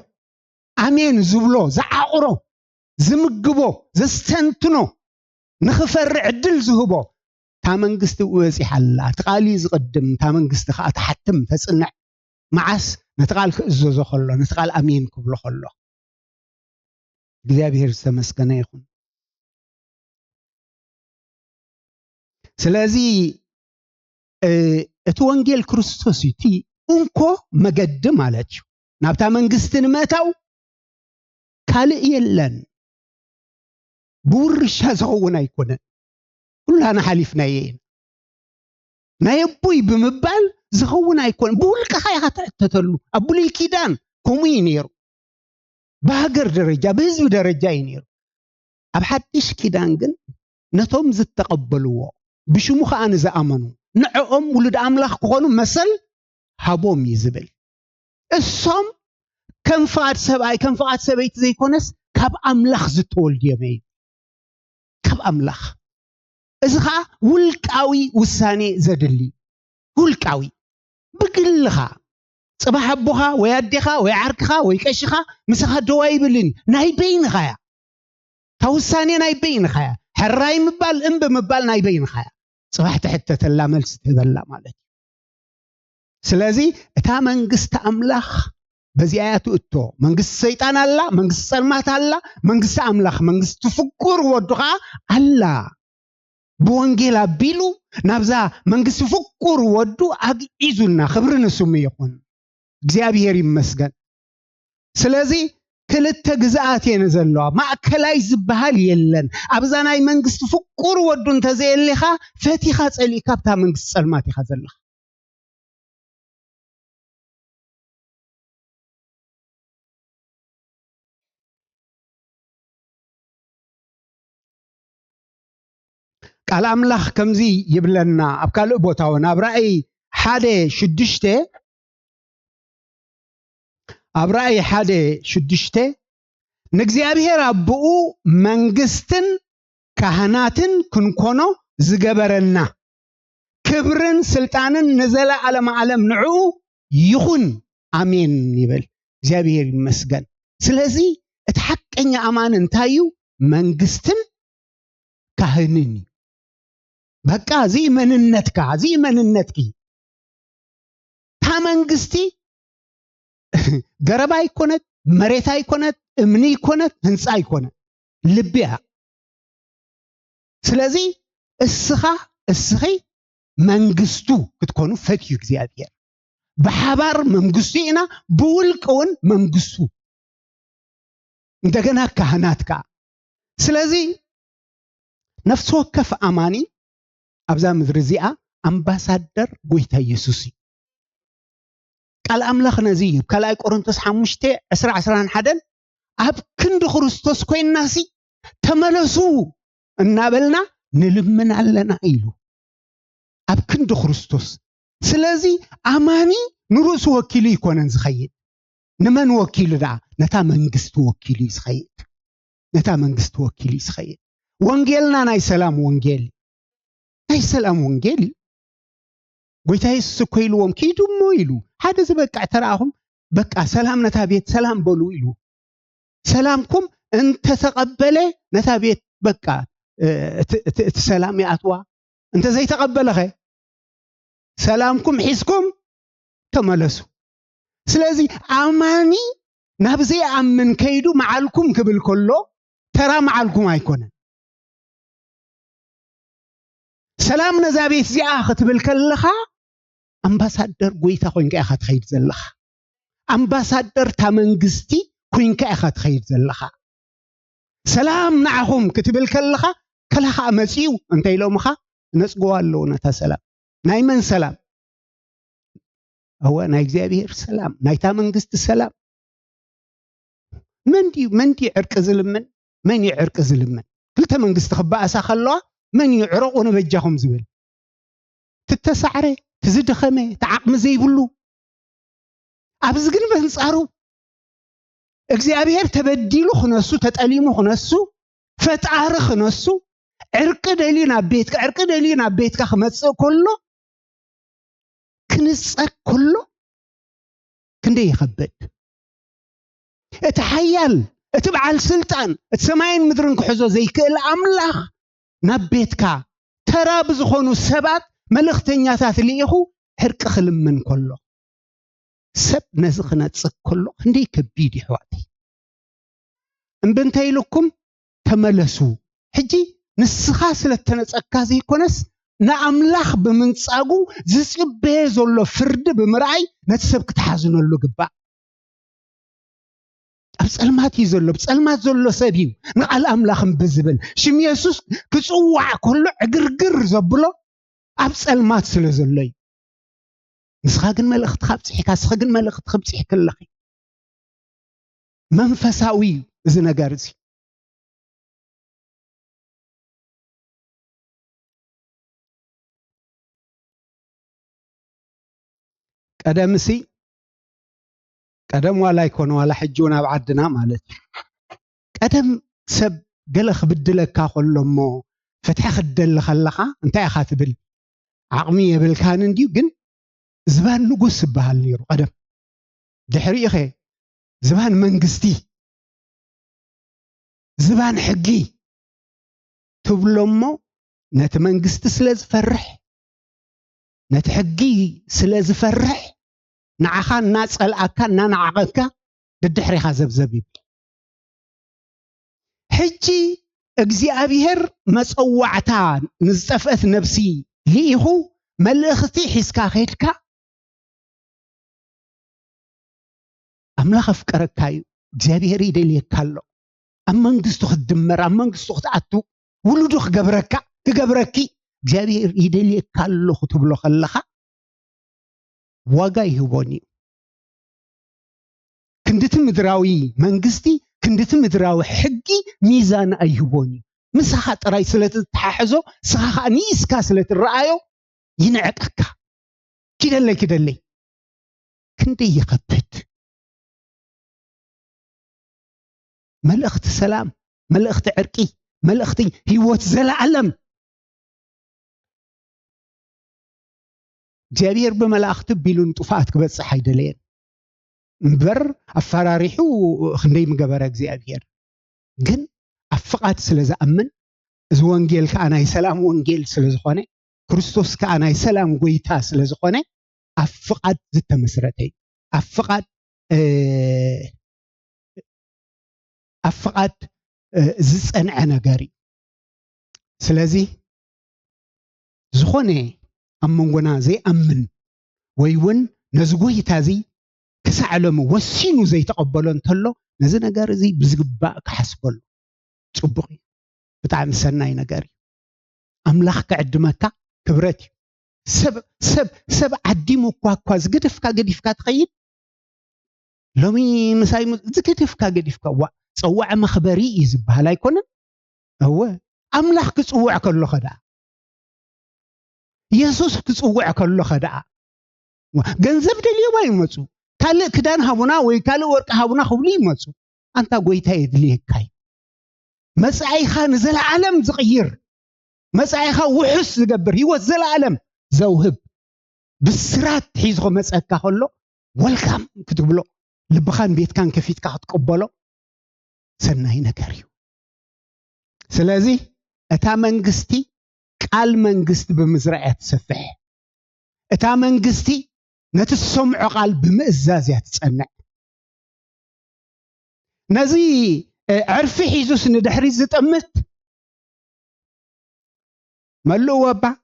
أمين زبلو زعاقرو زمقبو زستنتنو نخفر عدل زهبو تا منجست وزي حلا تقالي زقدم تا منجست خا تحتم تصنع معس نتقال كزوزو خلو نتقال امين كبلو خلو እግዚአብሔር ተመስገነ ይሁን ስለዚህ እቲ ወንጌል ክርስቶስ እቲ እንኮ መገድም አለችው ናብታ መንግስትን መታው ካልእ የለን ቡርሻ ዘውን አይኮነ ሁላና ሐሊፍና ይሄን ናይቡይ ብምባል زخون አይኮን ቡልካ ያተተሉ አቡሊ ኪዳን ኮሙኒየሩ በሀገር ደረጃ በህዝብ ደረጃ ይነሩ አብ ሐዲስ ኪዳን ግን ነቶም ዝተቀበልዎ ብሽሙ ኻን ዘአመኑ ንዕኦም ውሉድ አምላኽ ኮኑ መሰል ሃቦም ይዝብል እሶም ከንፋት ሰበይቲ ዘይኮነስ ካብ አምላኽ ዝተወልድ የመይ ካብ አምላኽ እዝኻ ውልቃዊ ውሳኔ ዘድሊ ውልቃዊ بقلها صباح ابوها ويادخا ويعركها ويكشخا مسخا دوايبلن ناي بينها يا توساني ناي بينها يا حراي مبال انب مبال ناي بينها صباح تحتتلا ملس تبلا ማለት ስለዚህ እታ መንግስት አምላኽ በዚያቱ እቶ መንግስት ሰይጣን አላ መንግስት ጸልማት አላ መንግስት አምላኽ መንግስት ፍቁር ወድኻ አላ በወንጌል አቢሉ ናብዛ መንግስት ፍቁር ወዱ አግዒዙና ክብርን ስሙ ይኹን እግዚአብሔር ይመስገን ስለዚህ ክልተ ግዛት የነዘለዋ ማዕከላይ ዝበሃል የለን አብዛናይ መንግስት ፍቁር ወዱ እንተዘየልኻ ፈቲኻ ጸሊካ ብታ መንግስት ጸልማት ይኻ ዘለኻ ቃል አምላኽ ከምዚ ይብለና ኣብ ካልእ ቦታውን ኣብ ራእይ 1:6 ኣብ ራእይ 1:6 ንእግዚአብሔር አብኡ መንግስትን ካህናትን ክንኮኖ ዝገበረና ክብርን ስልጣንን ንዘለዓለም ዓለም ንዑ ይኹን አሜን ይብል እግዚአብሔር ይመስገን ስለዚህ እቲ ሐቀኛ አማን እንታዩ መንግስትን ካህንን በቃ ዚ መንነትኪ ታ መንግስቲ ገረባ ይኮነት መሬታ ይኮነት እምኒ ይኮነት ህንጻ ይኮነት ልብያ ስለዚህ እስኺ መንግስቱ ክትኮኑ ፈትዩ እግዚአብሔር በሐባር መንግስቱ ኢና በውልቀውን መንግስቱ እንደገና ካህናትካ ስለዚህ ነፍስ ወከፍ አማኒ አብዛ ምድር ዚኣ አምባሳደር ጎይታ ኢየሱስ ቃል አምላኽ ነዚ ከላይ ቆሮንቶስ 5:10-11 አብ ክንድ ክርስቶስ ኮይናሲ ተመለሱ እናበልና ንልምን አለና ኢሉ አብ ክንድ ክርስቶስ ስለዚህ አማኒ ንሩስ ወኪል ይኮነን ዝኸይድ ንመን ወኪል ዳ ነታ መንግስት ወኪል ይዝኸይድ ነታ መንግስት ወኪል ይዝኸይድ ወንጌልና ናይ ሰላም ወንጌል ናይ ሰላም ወንጌል ጎይታ ኢየሱስ ኮይልዎም ኪዱሞ ኢሉ ሓደ ዝበቃዕ ተራኹም በቃ ሰላም ነታ ቤት ሰላም በሉ ኢሉ ሰላምኩም እንተ ተቀበለ ነታ ቤት በቃ እቲ ሰላም ያትዋ እንተ ዘይተቀበለኸ ሰላምኩም ሒስኩም ተመለሱ ስለዚህ አማኒ ናብዚ አምን ከይዱ መዓልኩም ክብል ከሎ ተራ መዓልኩም አይኮነን ሰላም ነዛ ቤት ዚኣ ክትብል ከለኻ አምባሳደር ጎይታ ኮይንካ ኢኻ ትኸይድ ዘለኻ አምባሳደር ታ መንግስቲ ኮይንካ ኢኻ ትኸይድ ዘለኻ ሰላም ንዓኹም ክትብል ከለኻ ከላኻ መጺው እንታይ ኢሎምኻ ነጽጎ ኣለዎ ነታ ሰላም ናይ መን ሰላም هو ናይ እግዚአብሔር ሰላም ናይታ መንግስቲ ሰላም መንዲ ዕርቅ ዝልምን መን ይዕርቅ ዝልምን ክልተ መንግስቲ ክባኣሳ ከለዋ መን ይዕረቁ ንበጃኹም ዝብል ትተሳዕረ ትዝድኸመ ተዓቅሚ ዘይብሉ ኣብዚ ግን በንጻሩ እግዚአብሔር ተበዲሉ ክነሱ ተጠሊሙ ክነሱ ፈጣሪ ክነሱ ዕርቅ ደሊና ቤትካ ክመጽእ ከሎ ክንጸቅ ከሎ ክንደ ይኸበድ እቲ ሓያል እቲ በዓል ስልጣን እቲ ሰማይን ምድርን ክሕዞ ዘይክእል አምላኽ ናብ ቤትካ ተራ ብዝኾኑ ሰባት መልእኽተኛታት ልኢኹ ዕርቅ ክልምን ከሎ ሰብ ነዚ ክነጽቅ ከሎ ክንደይ ከቢድ ይሕዋት እምብንታይ ኢልኩም ተመለሱ ሕጂ ንስኻ ስለተነጸካ ዘይኮነስ ንአምላኽ ብምንጻጉ ዝጽበየ ዘሎ ፍርዲ ብምርኣይ ነቲ ሰብ ክትሓዝነሉ ግባእ ኣብ ጸልማት እዩ ዘሎ ብጸልማት ዘሎ ሰብ እዩ ንቃል አምላኽ ብዝብል ሽም ኢየሱስ ክጽዋዕ ከሎ ዕግርግር ዘብሎ ኣብ ጸልማት ስለ ዘሎ እዩ ንስኻ ግን መልእኽቲ ካብጽሒካ ንስኻ ግን መልእኽቲ ክብጽሕ ከለኺ መንፈሳዊ እዚ ነገር እዚ ቀደም ዋላ ይኮነ ዋላ ሕጂውን ኣብ ዓድና ማለት ቀደም ሰብ ገለ ክብድለካ ከሎሞ ፈትሐ ክደሊ ከለኻ እንታይ ኢኻ ትብል ዓቕሚ የብልካን እንዲዩ ግን ዝባን ንጉስ ይበሃል ነይሩ ቀደም ድሕሪኡ ኸ ዝባን መንግስቲ ዝባን ሕጊ ትብሎሞ نت منجست سلاز فرح نت حقي سلاز فرح نعخان ناس الأكا نعنعقك ددحري خازب زبيب حجي እግዚአብሔር መጽዋዕታ ንዝጠፍአት ነፍሲ ሊኢኹ መልእኽቲ ሒዝካ ኸድካ ኣምላኽ ኣፍቀረካ እዩ እግዚአብሔር ይደልየካ ኣሎ ኣብ መንግስቱ ክትድመር ኣብ መንግስቱ ክትኣቱ ውሉዱ ክገብረኪ እግዚአብሔር ይደልየካ ኣሎ ክትብሎ ከለኻ ዋጋ ይህቦኒ ክንድቲ ምድራዊ መንግስቲ ክንድቲ ምድራዊ ሕጊ ሚዛን ኣይህቦኒ مسخ ጥራይ ስለትተሓሕዞ ስኻ ኒስካ ስለትረአዮ ይንዕቀካ كدلي كندي يخبت ملأخت سلام ملأخت عرقي ملأختي هيوت زلعلم جابير بملأخت بيلون طفات كبص حيدلين مبر افراريحو خندي مغبر እግዚአብሔር ግን አፍቃት ስለዛአምን እዚ ወንጌል ከአናይ ሰላም ወንጌል ስለዝኾነ ክርስቶስ ከአናይ ሰላም ጎይታ ስለዝኾነ አፍቃት ዝተመስረተይ አፍቃት ዝጸንዐ ነገሪ ስለዚህ ዝኾነ አመንጎና ዘይአምን ወይውን ነዚ ጎይታ እዚ ክሳዕሎም ወሲኑ ዘይተቀበሎ እንተሎ ነዚ ነገር እዚ ብዝግባእ ክሓስበሉ ጽቡቕ ብጣዕሚ ሰናይ ነገር አምላኽ ከዕድመካ ክብረት ሰብ ዓዲሙ እኳ ዝግድፍካ ገዲፍካ ትኸይድ ሎሚ ምሳይ ዝግድፍካ ገዲፍካ ዋ ፀዋዕ መኽበሪ እዩ ዝበሃል ኣይኮነን እወ አምላኽ ክጽውዕ ከሎ ኸዳ ኢየሱስ ክጽውዕ ከሎ ኸዳ ገንዘብ ደልዮም ኣይመፁ ካልእ ክዳን ሃቡና ወይ ካልእ ወርቂ ሃቡና ክብሉ ይመፁ አንታ ጎይታ የድልየካ መጻኢኻ ንዘለዓለም ዝቕይር መጻኢኻ ውሑስ ዝገብር ህይወት ዘለዓለም ዘውህብ ብስራት ሒዝኾ መጸካ ከሎ ወልካም ክትብሎ ልብኻን ቤትካን ከፊትካ ክትቀበሎ ሰናይ ነገር እዩ ስለዚ እታ መንግስቲ ቃል መንግስት ብምዝራዕ ትሰፍሕ እታ መንግስቲ ነቲ ሰምዖ ቃል ብምእዛዝ ትጸንዕ ነዚ عرف حيزوس ندحري زتمت ملو وبا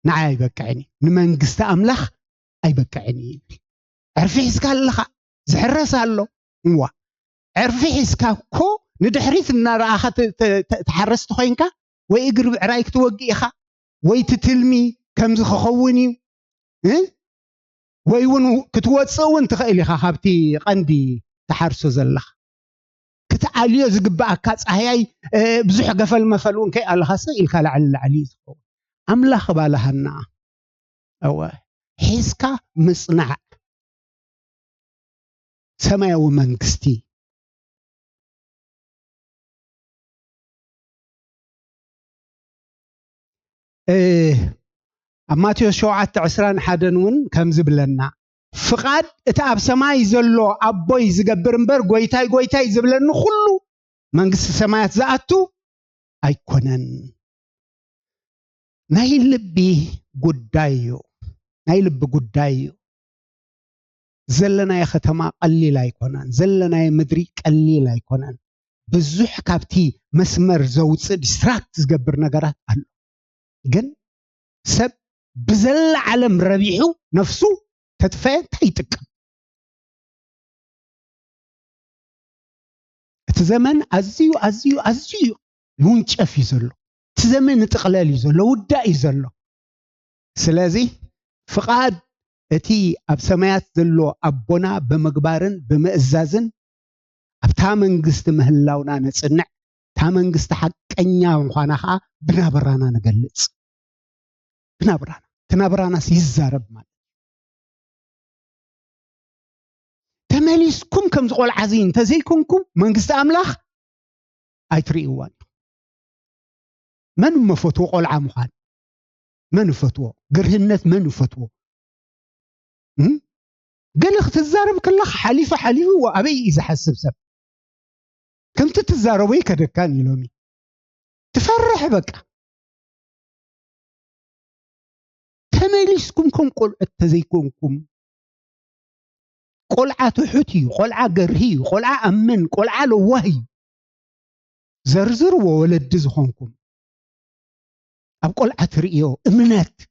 نعاي بكعني نمنجست أملاخ أي بكعني عرف حيزك اللخا زحرس الله هو عرف حيزك كو ندحري النار أخت تحرست خوينك ويقرب عرايك توقي إخا ويتتلمي كم زخوني ويون كتوتصون تخيلي خا حبتي قندي تحرسو زلخ كتعاليو زقباك صحياي بزح قفل مفلون كي الله خاصه الك علي زخو املاخ بالهنا او حيسكا مصنع سماوي منغستي ماتيو شوعات 21 كم زبلنا فقاد اتاب سماي زلو ابوي زغبر امبر غويتاي زبلن كله منغس سمايات زاتو ايكونن ناي لبي غدايو زلنا يا ختما قليل ايكونن زلنا يا مدري قليل ايكونن بزح كابتي مسمر زوص ديستراكت زغبر نغرات الله ግን ሰብ بزل عالم ربيحو نفسه تتفاهم تايتك تزمن أزيو يونشف يزلو تزمن تقلال يزلو ودا يزلو سلازي فقاد اتي اب سمايات زلو ابونا بمقبارن بمئزازن اب تامنغست مهلاونا نصنع تامنغست حقኛ እንኳናኻ ብናብራና ነገልጽ تنابرانا يزارب مال تماليسكم كم زقول عزين تزيكمكم منقست أملاخ أيتريوان من مفتوى قول عمخان من فتوى قرهنت من فتوى قال اخت الزارب كلخ حليفة وأبي إذا حسب سب كم تتزاربي كده كان يلومي تفرح بقى تميلسكم كم قل التزيكونكم قلعة تحتي قلعة قرهي قلعة أمن قلعة لوهي زرزر وولد زخونكم أب قلعة رئيو إمنات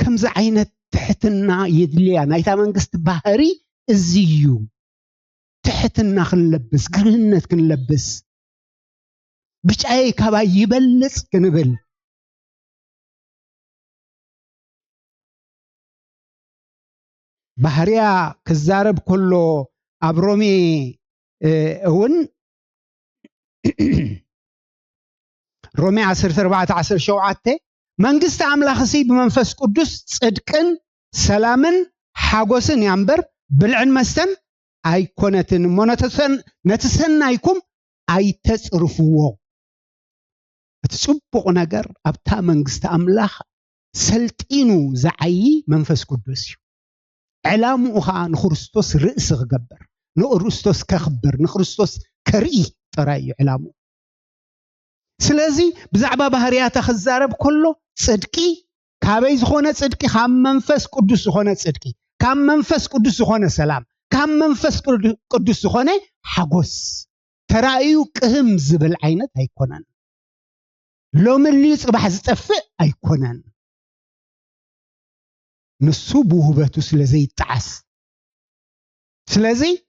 كم زعينة تحتنا يدليا نايتا منقست بحري الزيو تحتنا خنلبس قرهنت كنلبس بش أي كابا يبلس كنبل بحريا كزارب كله أبرومي ون رومي 14 شوعته منقست أملاخسي بمنفس قدس صدقن سلامن حاغوسن يامبر بلعن مستن أيكونتن مونتسن نتسن أيكم أي تصرفوه تصبق نجر أبتا منقست أملاخ سلطينو زعي منفس قدس علامو أخا نخرستوس رئيس غبر نخرستوس كخبر نخرستوس كرئي تراي علامو سلازي بزعبا بهريات خزارب كله صدقي كابي زخونه صدقي خام منفس قدس زخونه صدقي كام منفس قدس زخونه سلام كام منفس قدس زخونه حغوس ترايو قهم زبل عينت ايكونن لو ملي صباح زطفئ ايكونن نسو بوهبتو سلازي تعس سلازي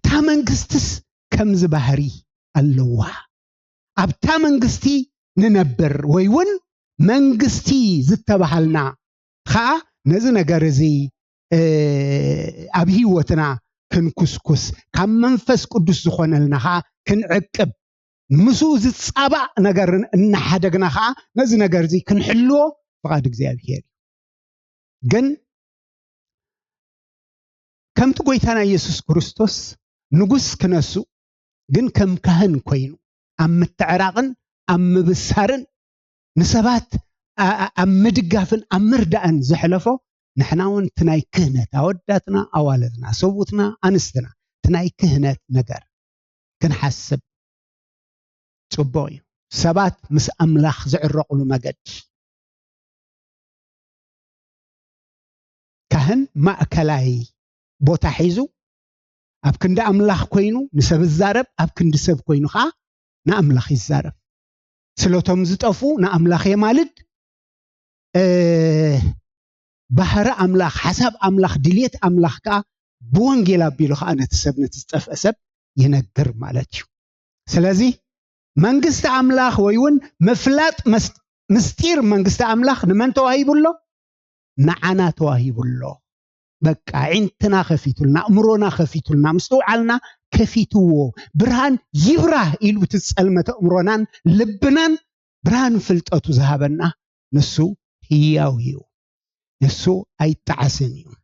تا منغستس كم زبهري اللوا أبتا منغستي ننبر ويون منغستي زتبحلنا خا نزي نغرزي أبهي وتنا كنكسكس كم منفس قدس زخونلنا خا كنعقب مسو زتصابع نغر نحدقنا خا نزي نغرزي كنحلو فقاد እግዚአብሔር ግን كم تقويتانا يسوس كريستوس نغس كنسو ግን كم كهن كوينو أم التعراقن أم بسهرن نسبات أم مدقافن أم مردأن زحلفو نحناون تناي كهنة أوداتنا أوالدنا صوتنا أنستنا تناي كهنة نجر كنحسب صبوي سبات مس أملاخ زعرقلو مجد كهن ما أكلاي بوتا حيزو أب كندا أملاخ كوينو نسب الزارب أب كند سب كوينو خا نأملاخ الزارب سلوتهم زطفو نأملاخ يمالد بحر أملاخ حسب أملاخ دليت أملاخ كا بوانجيلا بيلو خا نتسب نتسطف أسب ينقر مالتيو سلازي منغست أملاخ ويون مفلات مستير منغست أملاخ نمن تواهيبولو نعنا تواهيبولو بقى عينتنا خفيتولنا أمرونا خفيتولنا مستوعلنا كفيتوو برهان يبراه إلو تسألمة أمرونان لبنان برهان فلتأتو زهابنا نسو هيو نسو أي تعسنيو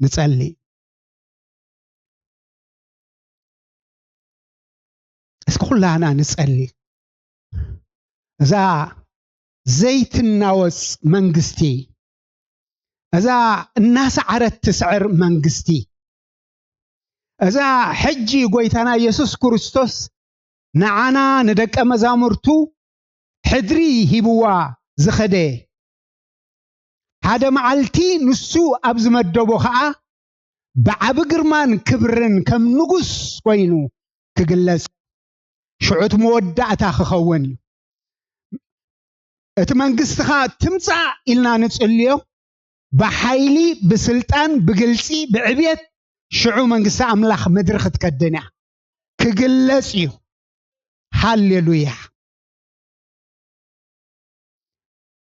نسألي اسكول لنا نسألي إذا زيت الناوس منغستي إذا الناس عرت تسعر منغستي إذا حجي قويتنا يسوس كريستوس نعنا ندك مزامرتو حدري هبوا زخده هذا معلتي نسو أبز مدبو خا بعبقرمان كبرن كم نقص وينو كجلس شعوت مودعتا خخوني اتمنقستخا تمسع إلنا نتسأليو بحيلي بسلطان بقلسي بعبيت شعو منقسا أملاخ مدرخت كالدنيا كجلسيو هاليلويا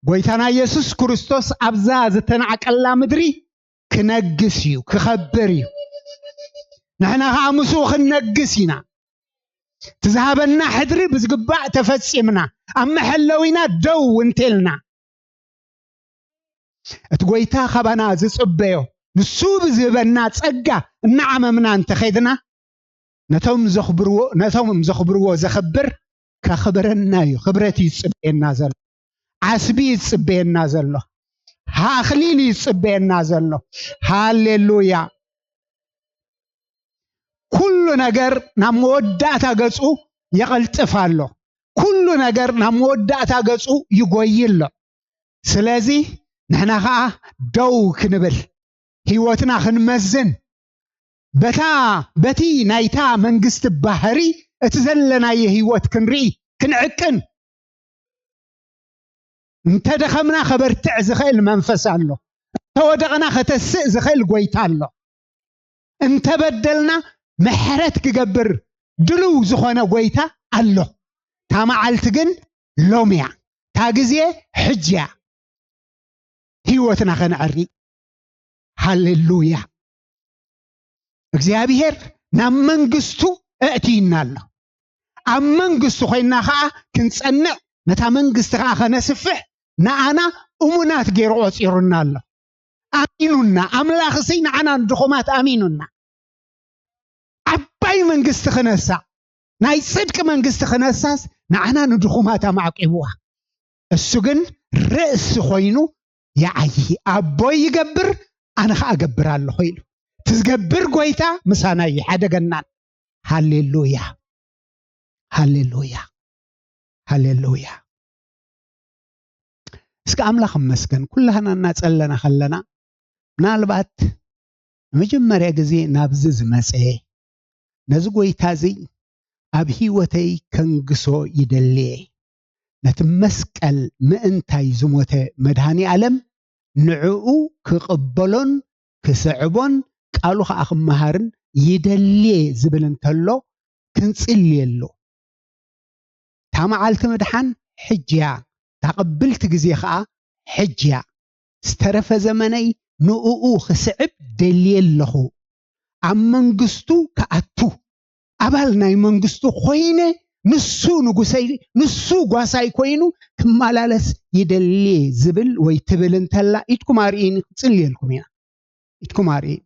قويتانا يسوس كريستوس أبزا زتنعك الله مدري كنقسيو كخبريو نحنا خامسو خنقسينا تذهبنا حدري بزقباع تفسيمنا أما حلوينا دو انتلنا اتقويتا خبانا زصبيو نسو بزبنا تصقا النعم منا انت خيدنا نتوم زخبرو زخبر كخبرنا يو خبرتي يصبينا زل عسبي يصبينا زلو ها خليلي يصبينا زلو هاليلويا ኩሉ ነገር ናብ መወዳእታ ገጹ ይቕልጥፋሎ ኩሉ ነገር ናብ መወዳእታ ገጹ ይጎይሎ ስለዚ ንሕና ከዓ ደው ክንብል ህይወትና ክንመዝን በቲ ናይታ መንግስቲ ባህሪ እቲ ዘለናየ ህይወት ክንርኢ ክንዕቅን እንተደኸምና ኸበርትዕ ዝኽእል መንፈስ ኣሎ ተወደቕና ኸተስእ ዝኽእል ጎይታ ኣሎ እንተበደልና ምሕረት ክገብር ድልው ዝኾነ ጎይታ ኣሎ ታ መዓልቲ ግን ሎምያ ታ ግዜ ሕጅያ ህይወትና ኸንዕሪ ሃሌሉያ እግዚአብሔር ናብ መንግስቱ እእቲና ኣሎ ኣብ መንግስቱ ኮይና ከዓ ክንጸንዕ ነታ መንግስቲ ከዓ ኸነስፍሕ ንኣና እሙናት ገይሩ ቆፂሩና ኣሎ ኣሚኑና ኣምላኽሲ ንዓና ድኹማት ኣሚኑና ዓባይ መንግስቲ ኽነሳእ ናይ ጽድቂ መንግስቲ ኽነሳስ ንዓና ንድኹማት ኣማዕቂብዋ እሱ ግን ርእሲ ኮይኑ ይዓይ ኣቦይ ይገብር ኣነ ከዓ እገብር ኣለኹ ኢሉ ትዝገብር ጎይታ ምሳና ይሓደገናን ሃሌሉያ ሃሌሉያ ሃሌሉያ እስከ ኣምላኽ መስገን ኩላህና እናጸለና ኸለና ምናልባት መጀመርያ ግዜ ናብዚ ዝመጸ ነዚ ጎይታ እዚ ኣብ ህይወተይ ከንግሶ ይደልየ ነቲ መስቀል ምእንታይ ዝሞተ መድሃኒ ዓለም ንዕኡ ክቕበሎን ክስዕቦን ቃሉ ከዓ ክመሃርን ይደልየ ዝብል እንተሎ ክንጽልየሉ ታ መዓልቲ ምድሓን ሕጅያ ታቐብልቲ ግዜ ከዓ ሕጅያ ዝተረፈ ዘመነይ ንኡኡ ክስዕብ ደልየ ኣለኹ ኣብ መንግስቱ ከኣቱ ኣባል ናይ መንግስቱ ኮይነ ንሱ ንጉሰይ ንሱ ጓሳይ ኮይኑ ክመላለስ ይደልየ ዝብል ወይ ትብል እንተላ ኢትኩም ኣርኢኒ ክጽልየልኩም ኢና ኢትኩም ኣርኢኒ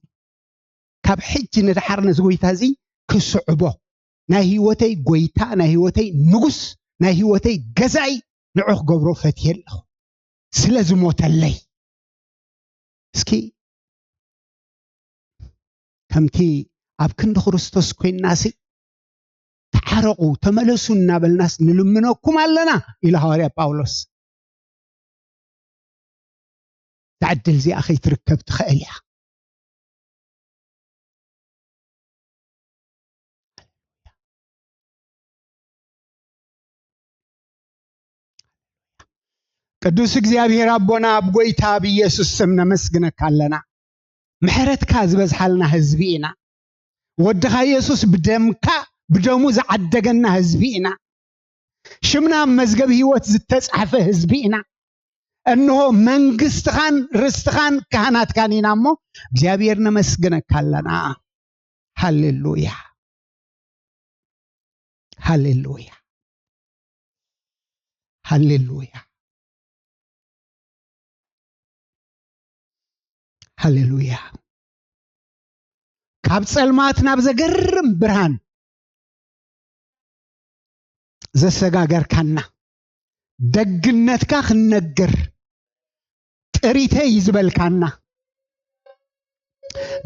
ካብ ሕጂ ንድሓር ነዚ ጎይታ እዚ ክስዕቦ ናይ ህይወተይ ጎይታ ናይ ህይወተይ ንጉስ ናይ ህይወተይ ገዛኢ ንዑ ክገብሮ ፈትየ ኣለኹ ስለ ዝሞተለይ እስኪ ከምቲ ኣብ ክንዲ ክርስቶስ ኮይናሲ ተዓረቁ ተመለሱ እናበልናስ ንልምነኩም ኣለና ኢሉ ሐዋርያ ጳውሎስ تعدل زي أخي تركب تخيلها ቅዱስ እግዚአብሔር አቦና አብጎይታ በኢየሱስ ስም ነመስግነካ አለና ምሕረትካ ዝበዝሓልና ህዝቢና ወድኻ ኢየሱስ ብደሙ ዝዓደገና ህዝቢና ሽምና መዝገብ ህይወት ዝተጻፈ ህዝቢና እነሆ መንግስትኻን ርስትኻን ካህናትካን ኢናሞ እግዚአብሔር ነመስግነካ አለና ሃሌሉያ ሃሌሉያ ሃሌሉያ ሃሌሉያ ካብ ጸልማት ናብ ዘገርም ብርሃን ዘሰጋገርካና ደግነትካ ክነገር ጥሪተይ ይዝበልካና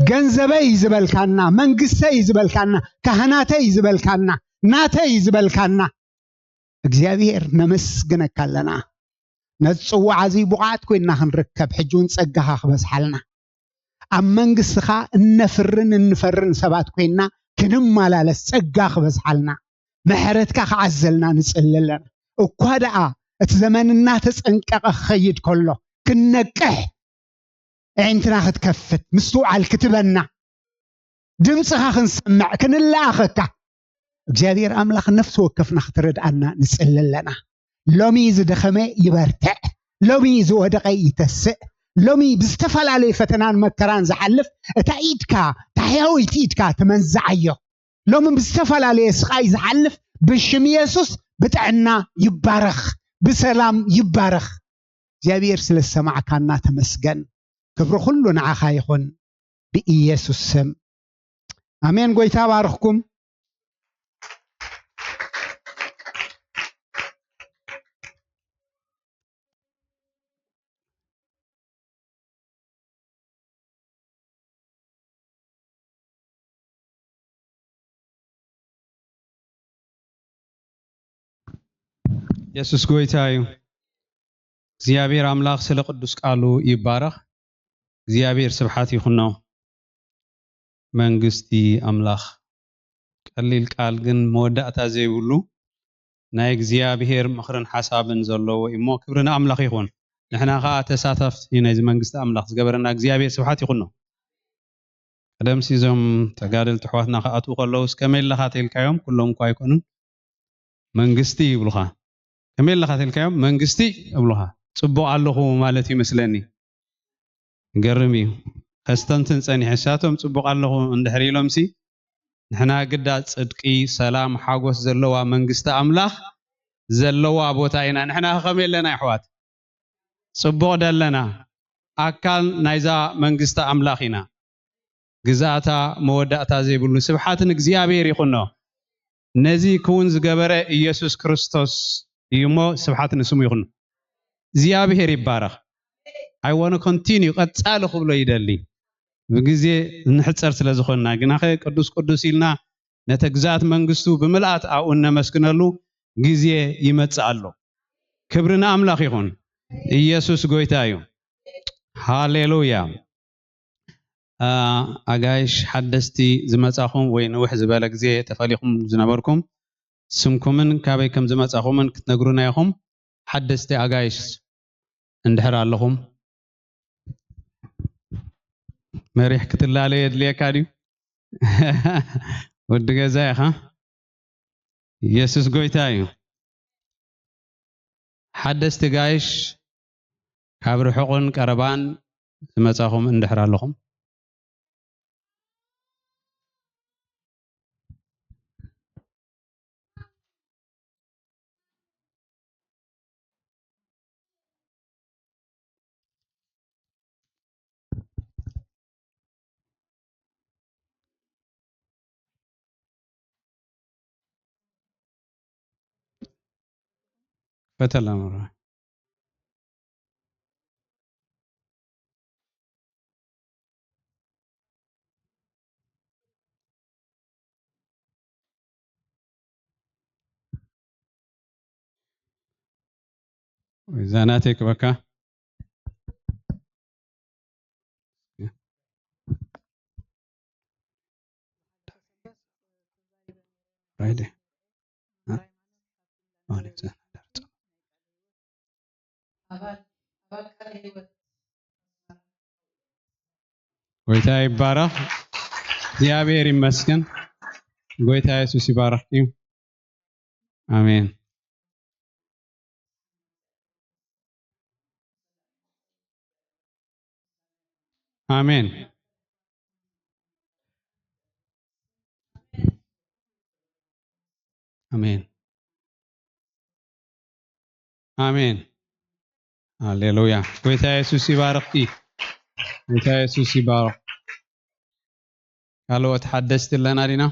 ገንዘበይ ይዝበልካና መንግስተይ ይዝበልካና ካህናተይ ይዝበልካና ናተይ ይዝበልካና እግዚአብሔር ነመስግነካ ኣለና ነጽዋዕ እዚ ቡቓት ኮይና ክንርከብ ሕጁን ጸጋኻ ክበስሓልና ኣብ መንግስትኻ እንፈርን ሰባት ኮይና ክንመላለስ ጸጋ ክበስሓልና ምሕረትካ ክዓዘልና ንጽልለና እኳ ደኣ እቲ ዘመንና ተጸንቀቐ ክኸይድ ከሎ ክንነቅሕ ዕንትና ክትከፍት ምስትውዓል ክትበና ድምፅኻ ክንሰምዕ ክንላኣኸካ እግዚአብሔር ኣምላኽ ነፍሲ ወከፍና ክትረድኣና ንጽልለና ሎሚ ዝደኸመ ይበርትዕ ሎሚ ዝወደቀ ይተስእ ሎሚ ብዝተፈላለየ ፈተናን መከራን ዝሓልፍ እታ ኢድካ ታሕያዊት ኢድካ ትመንዝዓዮ ሎሚ ብዝተፈላለየ ስቃይ ዝሓልፍ ብሽም ኢየሱስ ብጥዕና ይባረኽ ብሰላም ይባረኽ እግዚአብሔር ስለ ሰማዕካና ተመስገን ክብሪ ሁሉ ንዓኻ ይኹን በኢየሱስ ስም አሜን ጎይታ ባርኽኩም ኢየሱስ ጎይታ እዩ እግዚአብሔር አምላክ ስለ ቅዱስ ቃሉ ይባረክ እግዚአብሔር ስብሐት ይኹኖ መንግስቲ አምላክ ቀሊል ቃል ግን መወዳእታ ዘይብሉ ናይ እግዚአብሔር ምኽርን ሓሳብን ዘለዎ እሞ ክብርና አምላክ ይኹን ንሕና ኸ ተሳተፍቲ ናይ መንግስቲ አምላክ ዝገበረና እግዚአብሔር ስብሐት ይኹኖ ቀደም ሲዞም ተጋደልቲ ኣሕዋትና ከኣትዉ ከለዉ ከመይ ለኻ ተልካዮም ኩሎም እኳ ኣይኮኑን መንግስቲ ይብሉኻ ከመይ ለኻ ተልካዮም መንግስቲ ይብሉኻ ጽቡቕ ኣለኹ ማለት ይመስለኒ ገርም እዩ ከስተንትን ጸኒሕሳቶም ጽቡቕ ኣለኹ እንድሕር ኢሎምሲ ንሕና ግዳ ጽድቂ ሰላም ሓጎስ ዘለዋ መንግስቲ አምላክ ዘለዋ ቦታ ኢና ንሕና ከመይ ለና ኣሕዋት ጽቡቕ ደለና ኣካል ናይዛ መንግስቲ አምላክ ኢና ግዛእታ መወዳእታ ዘይብሉ ስብሐትን እግዚአብሔር ይኹኖ ነዚ ክውን ዝገበረ ኢየሱስ ክርስቶስ እዩሞ ስብሐት ንስሙ ይኹን እግዚአብሔር ይባረክ I want to continue ቀጻለ ክብሎ ይደሊ በጊዜ ንሕጸር ስለ ዝኾንና ግናኸ ቅዱስ ቅዱስ ኢልና ነተግዛት መንግስቱ ብምልአት አኡነ መስክነሉ ጊዜ ይመጽእ ኣሎ ክብርና አምላክ ይኹን ኢየሱስ ጎይታ እዩ ሃሌሉያ አጋይሽ ሓደስቲ ዝመጻኹም ወይ ንውሕ ዝበለ ጊዜ ተፈሊኹም ዝነበርኩም ስምኩምን ካበይ ከም ዝመጻኹምን ክትነግሩና ኢኹም ሓደስቲ አጋይሽ እንድሕር ኣለኹም መሪሕ ክትላለ የድልየካ ድዩ ወዲ ገዛ ኢኻ ኢየሱስ ጎይታ እዩ ሓደስቲ ጋይሽ ካብ ርሑቕን ቀረባን ዝመጻኹም እንድሕር ኣለኹም فتلامر وزاناتك بكا رايدي ጎይታ ይባረክ እግዚአብሔር ይመስገን ጎይታ ኢየሱስ ይባረክ አሜን አሜን አሜን አሜን ሃሌሉያ ጎይታ ኢየሱስ ይባረክ ጎይታ ኢየሱስ ይባረክ ካልኦት ሓደስቲ ለና ዲና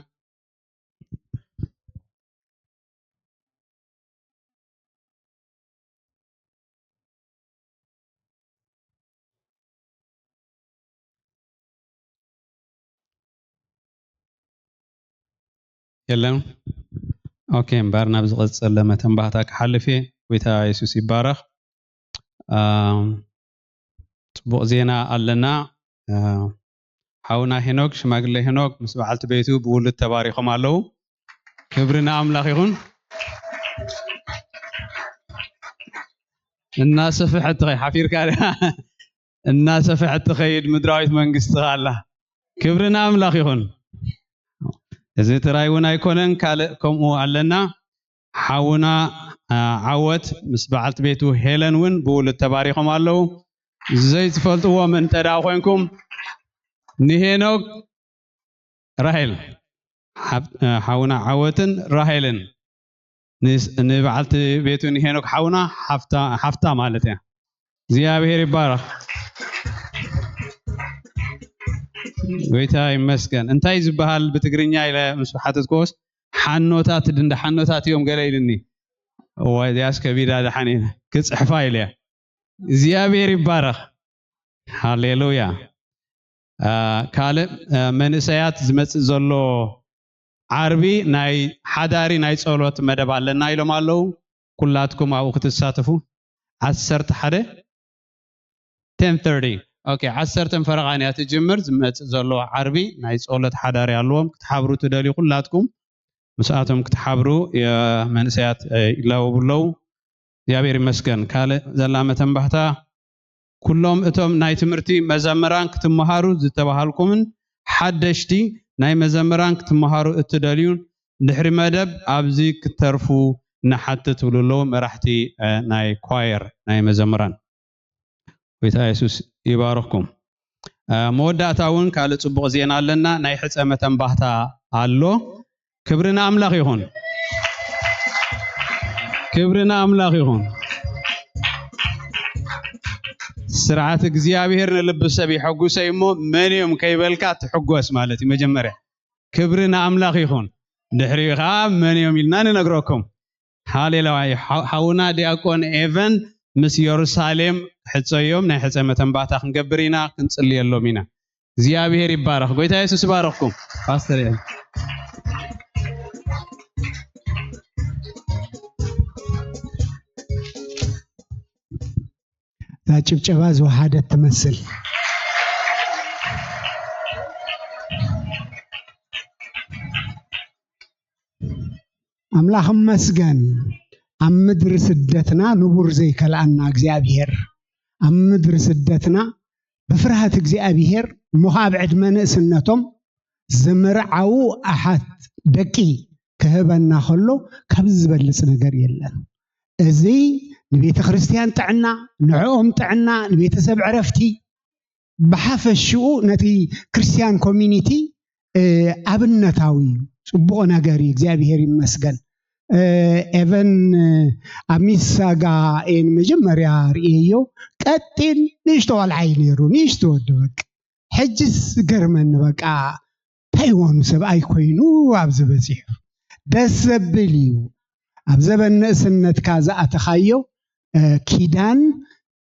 የለም ኦኬ እምበርና ብዝቕጽል ለመተንባህታ ክሓልፍ ጎይታ ኢየሱስ ይባረክ ጽቡቕ ዜና ኣለና ሓውና ሄኖክ ሽማግሌ ሄኖክ ምስ በዓልቲ ቤቱ ብውሉድ ተባሪኾም ኣለዉ ክብርና አምላክ ይኹን እናሰፍሐት ሓፊርካ እናሰፍሐት ኸይድ ምድራዊት መንግስቲ አላ ክብርና አምላክ ይኹን እዚ ትራይውን ኣይኮነን ካልእ ከምኡ ኣለና ሓውና ዓወት ምስ በዓልቲ ቤቱ ሄለን ውን ብውሉድ ተባሪኾም ኣለዉ ዘይትፈልጥዎም እንተዳ ኮይንኩም ንሄኖክ ራሄል ሓውና ዓወትን ራሄልን ንበዓልቲ ቤቱ ንሄኖክ ሓውና ሓፍታ ማለት እያ እግዚአብሔር ይባረክ ጎይታ ይመስገን እንታይ ዝበሃል በትግርኛ ኢለ ምስ ሓተትኮስ ሓኖታት ድንዳ ሓኖታት እዮም ገለ ኢልኒ ወይ ዲያስ ከቢዳ ደሓኒ ክጽሕፋ ኢለ እግዚአብሔር ይባረክ ሃሌሉያ ካልእ መንእሰያት ዝመጽእ ዘሎ ዓርቢ ናይ ሓዳሪ ናይ ጸሎት መደብ ኣለና ኢሎም ኣለዉ كلاتكم أو كتساتفوا 10:30 اوكي 10 فرغانيا تجمر زمت زلو عربي ناي صولت حداري يالوم كتحبرو تدلي كلاتكم مساعتهم كتحبرو يا منسيات يلاو بلو يابير مسكن كاله زلامه تنبحتا كلهم اتم ناي تمرتي مزمران كتمهارو زتبهالكم حدشتي ناي مزمران كتمهارو اتدليون دحري مدب ابزي كترفو نحت تولو مرحتي ناي كواير ناي مزمران ويتا يسوس يبارككم موداتاون كاله صبغ زينا لنا ناي حصمه تنبحتا الله كبرنا املاك يهون كبرنا املاك يهون سرعه እግዚአብሔር ለልብሰብ ይحጉስ ይሞ ማንዮም ከይበልካ ትحጉስ ማለት መጀመሪያ ክብርና አምላክ ይሁን ድሕሪኻ ማንዮም ኢልና ንነግረኩም ሃሌሉያ ሓውና ዲያቆን ኤቨን ምስ ኢየሩሳሌም ሕፀዮም ናይ ሕፀመተን ባታ ክንገብሪና ክንጽልየሎም ኢና እግዚአብሔር ይባረክ ጌታ ኢየሱስ ይባረክኩም ፓስተር ጭብጨባ ዘዋሃደት ትመስል አምላክ መስገን አምድር ስደትና ንቡር ዘይከላና እግዚአብሔር አምድር ስደትና በፍርሃት እግዚአብሔር ሙሃብ ዕድመ ንእስነቶም ዝምርዓው አሐት ደቂ ከህበና ከሎ ካብዝ ዝበልጽ ነገር የለን እዚ ንቤተ ክርስቲያን ጥዕና ንዕኦም ጥዕና ንቤተሰብ ዕረፍቲ በሐፈሽኡ ነቲ ክርስቲያን ኮሚኒቲ አብነታዊ ጽቡቕ ነገር እግዚአብሔር ይመስገን ኤቨን አሚሳጋ ኤን መጀመሪያ ርኢዮ ቀጥል ንሽተዋል አይኔሩ ንሽተወድ በቃ ሕጅስ ገርመን በቃ ታይዋኑ ሰብአይ ኮይኑ አብዝ በጽሕ ደሰብልዩ አብዘበን ንእስነት ካዛ አተኻዮ ኪዳን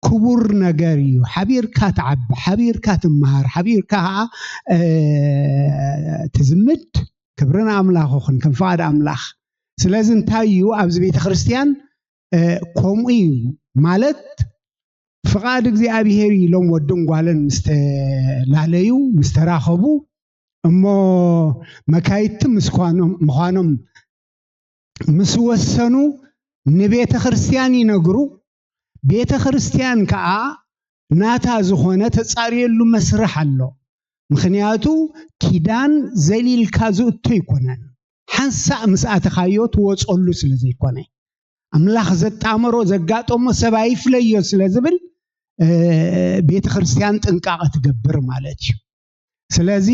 ክቡር ነገር እዩ ሓቢርካ ተዓብ ሓቢርካ ትመሃር ሓቢርካ ትዝምድ ክብርና አምላኽን ከንፋድ አምላኽ ስለዚህ እንታይ እዩ ኣብዚ ቤተ ክርስቲያን ከምኡ ማለት ፍቃድ እግዚአብሔር ኢሎም ወድን ጓለን ምስተላለዩ ምስተራኸቡ እሞ መካይት ምዃኖም ምስወሰኑ ንቤተ ክርስቲያን ይነግሩ ቤተ ክርስቲያን ከዓ ናታ ዝኾነ ተጻሪየሉ መስርሕ ኣሎ ምክንያቱ ኪዳን ዘሊልካ ዝእቶ ይኮነን ሓንሳእ ምስኣተኻዮ ትወጸሉ ስለዘይኮነ አምላኽ ዘጣመሮ ዘጋጦሞ ሰብኣይ ፍለዮ ስለዝብል ቤተ ክርስቲያን ጥንቃቐ ትገብር ማለት እዩ ስለዚ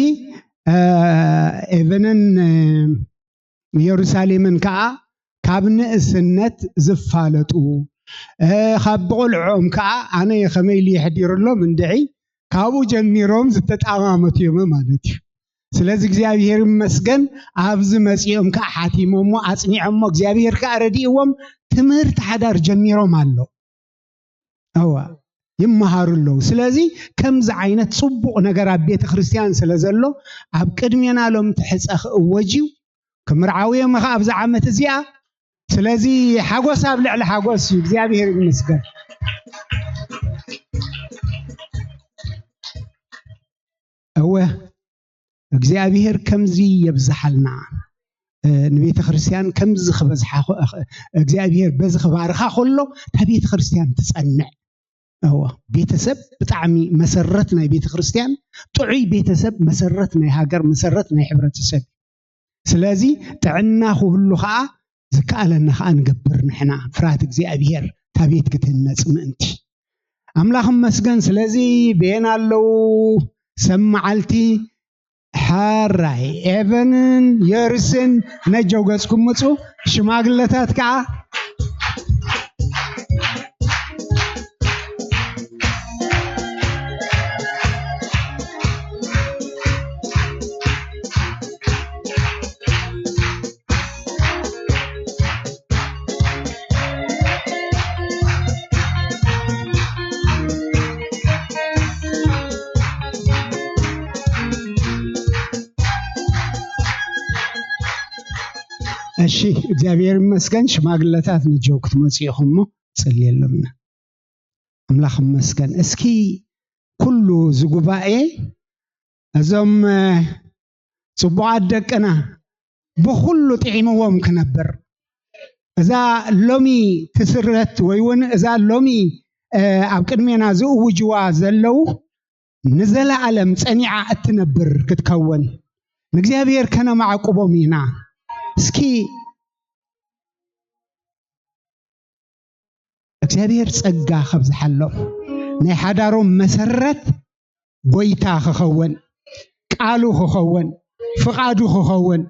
ኤቨንን ኢየሩሳሌምን ከዓ ካብ ንእስነት ዝፋለጡ ካብ ቆልዖም ከዓ ኣነ የኸመይ ሊሕዲርሎም እንድዒ ካብኡ ጀሚሮም ዝተጣማመቱ እዮም ማለት እዩ ስለዚህ እግዚአብሔር ይመስገን ኣብዚ መጽኦም ከዓ ሓቲሞም አጽኒዖም እግዚአብሔር ከዓ ረዲእዎም ትምህርት ሓዳር ጀሚሮም ኣሎ አዋ ይመሃሩሎ ስለዚህ ከምዚ ዓይነት ጽቡቕ ነገር ኣብ ቤተ ክርስቲያን ስለዘሎ ኣብ ቅድሜና ሎም ትሕፀኽ ወጂው ከምርዓውዮም ኣብ ዓመት እዚኣ ስለዚህ ሓጎስ ኣብ ልዕሊ ሓጎስ እግዚአብሔር ይመስገን እወ እግዚአብሔር ከምዚ የብዛሐልና ንቤተ ክርስቲያን ከምዚ ክበዝሓ እግዚአብሔር በዚ ክባርኻ ከሎ ታቤተ ክርስቲያን ትጸንዕ እወ ቤተሰብ ብጣዕሚ መሰረት ናይ ቤተ ክርስቲያን ጥዑይ ቤተሰብ መሰረት ናይ ሃገር መሰረት ናይ ሕብረተሰብ ስለዚህ ጥዕና ሁሉ ከዓ ዝካለና ከዓ ንገብር ንሕና ፍርሃት እግዚአብሔር ታቤት ክትነጽ ምእንቲ አምላኽ መስገን ስለዚህ ቤና አለው ሰማዓልቲ ሓራይ ኤቨንን የርስን ነጀው ገጽኩም ምጹ ሽማግለታት ከዓ እሺ እግዚአብሔር ይመስገን ሽማግለታት ንጆው ክትመጽኢኹም ጽልየሎም ኢና አምላኽ ይመስገን እስኪ ኩሉ ዝጉባኤ እዞም ጽቡዓት ደቅና ብኩሉ ጥዒምዎም ክነብር እዛ ሎሚ ትስረት ወይውን እዛ ሎሚ ኣብ ቅድሜና ዝውጅዋ ዘለው ንዘላለም ጸኒዓ እትነብር ክትከውን ንእግዚአብሔር ከነማዕቁቦም ኢና እስኪ እግዚአብሔር ጸጋ ከብዝሓሎም ናይ ሓዳሮም መሰረት ጎይታ ክኸውን ቃሉ ክኸውን ፍቃዱ ክኸውን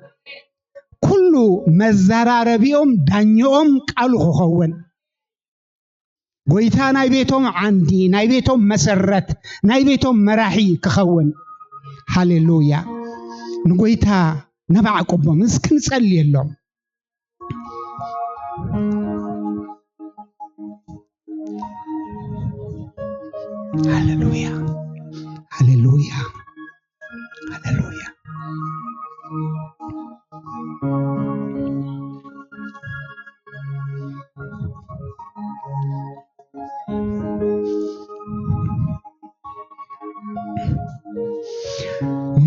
ኩሉ መዘራረቢኦም ዳኝኦም ቃሉ ክኸውን ጎይታ ናይ ቤቶም ዓንዲ ናይ ቤቶም መሰረት ናይ ቤቶም መራሒ ክኸውን ሃሌሉያ ንጎይታ ነባዕቆቦም እስኪ ንጸልየሎም ሃሌሉያ ሃሌሉያ ሃሌሉያ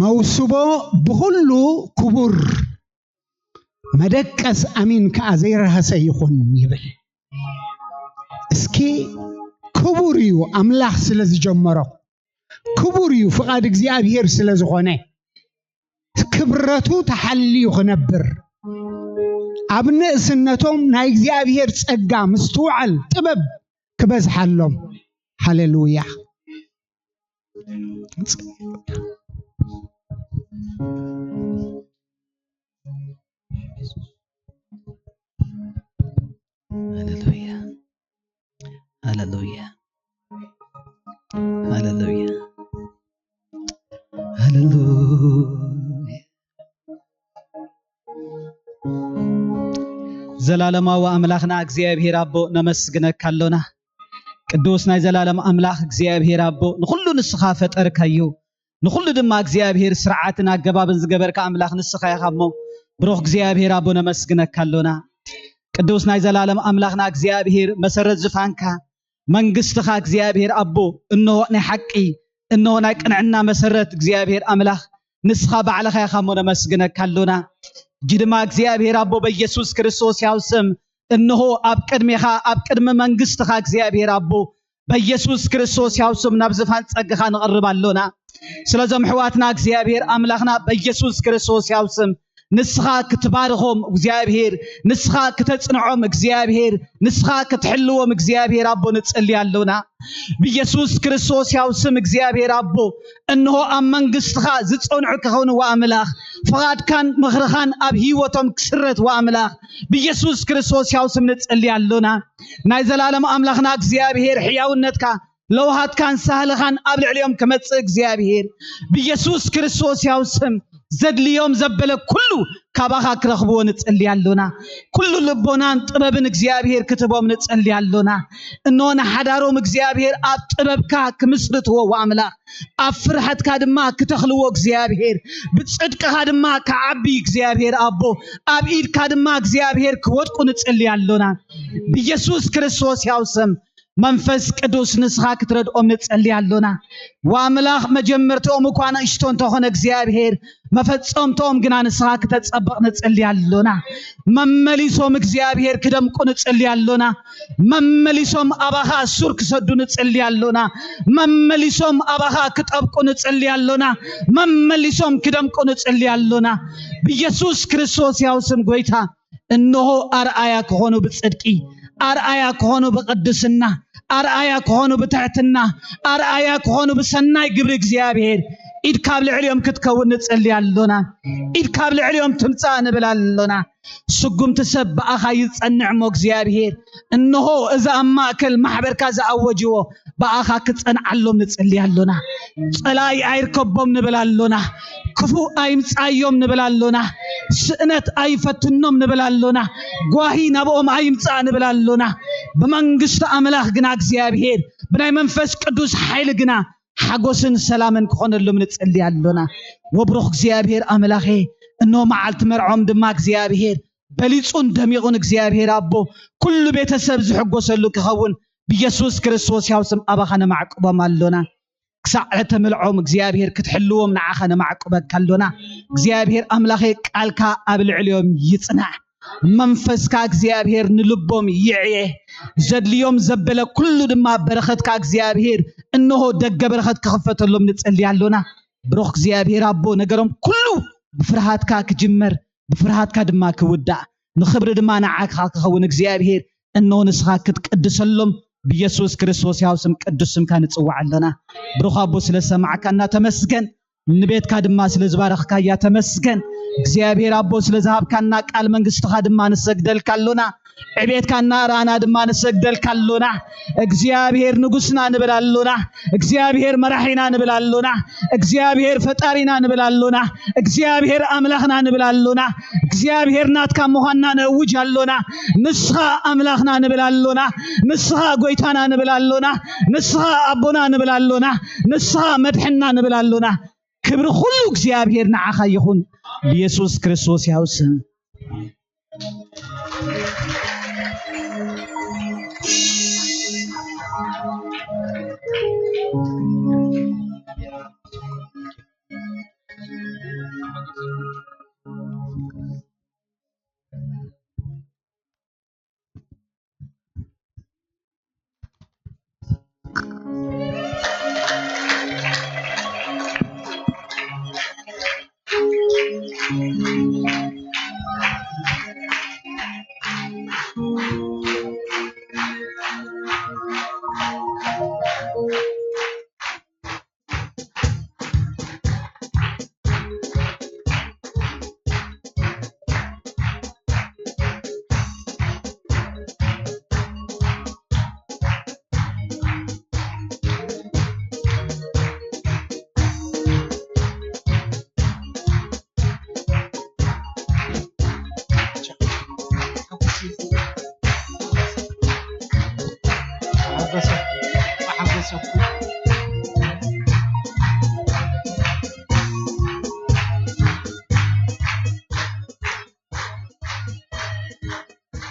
መውስቦ ብሁሉ ክቡር መደቀስ አሚን ከአዘይረሃሰ ይኹን ይብል እስኪ ክቡር እዩ አምላኽ ስለዝጀመሮ ክቡር እዩ ፍቃድ እግዚአብሔር ስለዝኾነ ክብረቱ ተሐልዩ ክነብር ኣብ ንእስነቶም ናይ እግዚአብሔር ጸጋ ምስትውዓል ጥበብ ክበዝሓሎም ሃሌሉያ ሃሌሉያ ሃሌሉያ ሃሌሉያ ሃሌሉያ ዘላለማዊ አምላኽና እግዚአብሔር አቦ ነመስግነካ አለና ቅዱስ ናይ ዘላለም አምላኽ እግዚአብሔር አቦ ንኹሉ ንስኻ ፈጠርካዩ ንኹሉ ድማ እግዚአብሔር ስርዓትን አገባብን ዝገበርካ አምላኽ ንስኻ ኢኻሞ ብሩኽ እግዚአብሔር አቦ ነመስግነካ አለና ቅዱስ ናይ ዘላለም አምላኽና እግዚአብሔር መሰረት ዝፋንካ መንግስትኻ እግዚአብሔር አቦ እነሆ ናይ ሐቂ እነሆ ናይ ቅንዕና መሰረት እግዚአብሔር አምላኽ ንስኻ ባዕልኻ ኢኻሞ ነመስግነካ አለና ጅድማ እግዚአብሔር አቦ በኢየሱስ ክርስቶስ ያው ስም እነሆ ኣብ ቅድሜኻ ኣብ ቅድመ መንግስትኻ እግዚአብሔር አቦ በኢየሱስ ክርስቶስ ያው ስም ናብ ዝፋን ጸጋኻ ንቕርብ አለና ስለዞም ሕዋትና እግዚአብሔር አምላኽና በኢየሱስ ክርስቶስ ያው ስም ንስኻ ክትባርኾም እግዚአብሔር ንስኻ ክትጽንዖም እግዚአብሔር ንስኻ ክትሕልዎም እግዚአብሔር አቦ ንጸልይ አለና በኢየሱስ ክርስቶስ ያው ስም እግዚአብሔር አቦ እነሆ ኣብ መንግስትኻ ዝጸንዑ ክኾኑ ወአምላኽ ፍቃድካን ምኽርኻን ኣብ ህይወቶም ክስረት ወአምላኽ በኢየሱስ ክርስቶስ ያው ስም ንጸልይ አለና ናይ ዘላለም አምላኽና እግዚአብሔር ሕያውነትካ ለውሃትካን ሳህልኻን ኣብ ልዕሊኦም ከመጽእ እግዚአብሔር በኢየሱስ ክርስቶስ ያው ስም ዘድልዮም ዘበለ ኩሉ ካባኻ ክረኽብዎ ንጸልይ አለና ኩሉ ልቦናን ጥበብን እግዚአብሔር ክትቦም ንጸልይ አለና እነሆ ሓዳሮም እግዚአብሔር ኣብ ጥበብካ ክምስርትዎ ወአምላኽ ኣብ ፍርሃትካ ድማ ክተኽልዎ እግዚአብሔር ብጽድቅኻ ድማ ከዓቢ እግዚአብሔር አቦ ኣብ ኢድካ ድማ እግዚአብሔር ክወድቁ ንጸልይ አለና በኢየሱስ ክርስቶስ ያው ስም መንፈስ ቅዱስ ንስኻ ክትረድኦም ንጸልይ አለና ወአምላኽ መጀመርቶም እንኳን እሽቶን ተኾነ እግዚአብሔር መፈጸምቶም ግና ንስኻ ክተጸበቕ ንጸልይ አለና መመሊሶም እግዚአብሔር ክደምቁ ንጸልይ አለና መመሊሶም አባኻ ሱር ክሰዱ ንጸልይ አለና መመሊሶም አባኻ ክጠብቁ ንጸልይ አለና መመሊሶም ክደምቁ ንጸልይ አለና በኢየሱስ ክርስቶስ ያው ስም ጎይታ እነሆ አርአያ ክኾኑ ብጽድቂ አርአያ ክኾኑ በቅድስና አርአያ ክኾኑ በትሕትና አርአያ ክኾኑ በሰናይ ግብሪ እግዚአብሔር ኢድ ካብ ልዕሊኦም ክትከውን ንጸልይ አለና ኢድ ካብ ልዕሊኦም ትምጻእ ንብል አለና ስጉምቲ ሰብ በኣኻ ይጸንዕ ሞ እግዚአብሔር እነሆ እዛ ኣብ ማእከል ማሕበርካ ዝኣወጅዎ በኣኻ ክጸንዓሎም ንጸልይ አለና ጸላይ ኣይርከቦም ንብል አለና ክፉ ኣይምጻዮም ንብል አለና ስእነት ኣይፈትኖም ንብል አለና ጓሂ ናብኦም ኣይምጻእ ንብል አለና በመንግስት አምላኽ ግና እግዚአብሔር ብናይ መንፈስ ቅዱስ ኃይል ግና ሓጎስን ሰላምን ክኾነሎም ንጸልይ አለና ወብሩኽ እግዚአብሔር አምላኸ እነሆ መዓልቲ መርዖም ድማ እግዚአብሔር በሊጹን ደሚቁን እግዚአብሔር አቦ ኩሉ ቤተሰብ ዝሕጎሰሉ ክኸውን ብኢየሱስ ክርስቶስ ያው ስም አባኻ ነማዕቅቦም ኣሎና ክሳዕ ተመልዖም እግዚአብሔር ክትሕልዎም ንዓኻ ነማዕቅበካ ኣሎና እግዚአብሔር ኣምላኸ ቃልካ ኣብ ልዕልዮም ይጽናዕ መንፈስካ እግዚአብሔር ንልቦም ይዕየ ዘድልዮም ዘበለ ኩሉ ድማ በረኸትካ እግዚአብሔር እነሆ ደገ በረኸት ክኽፈተሎም ንጸልይ ኣሎና ብሩኽ እግዚአብሔር አቦ ነገሮም ኩሉ ብፍርሃትካ ክጅመር ብፍርሃትካ ድማ ክውዳእ ንኽብሪ ድማ ንዓካ ክኸውን እግዚአብሔር እነሆ ንስኻ ክትቀድሰሎም بيسوس كريستوس ياوسم قدسم كان نصوع لنا بروخ ابو ስለሰማዕካና ተመስገን ንቤት ካድማ ስለዝባረኽካ ያ ተመስገን እግዚአብሔር አቦ ስለዛብካና ቃል መንግስትኻ ድማ ንሰግደል ካሎና ዕቤትካና ራና ድማ ንሰግደል ካሎና እግዚአብሔር ንጉስና ንብላሎና እግዚአብሔር መራሒና ንብላሎና እግዚአብሔር ፈጣሪና ንብላሎና እግዚአብሔር አምላኽና ንብላሎና እግዚአብሔር ናትካ መሆንና ነውጃሎና ንስኻ አምላኽና ንብላሎና ንስኻ ጎይታና ንብላሎና ንስኻ አቦና ንብላሎና ንስኻ መድሕና ንብላሎና ክብሪ ሁሉ እግዚአብሔር ንዓኻ ይኹን በኢየሱስ ክርስቶስ ያውስም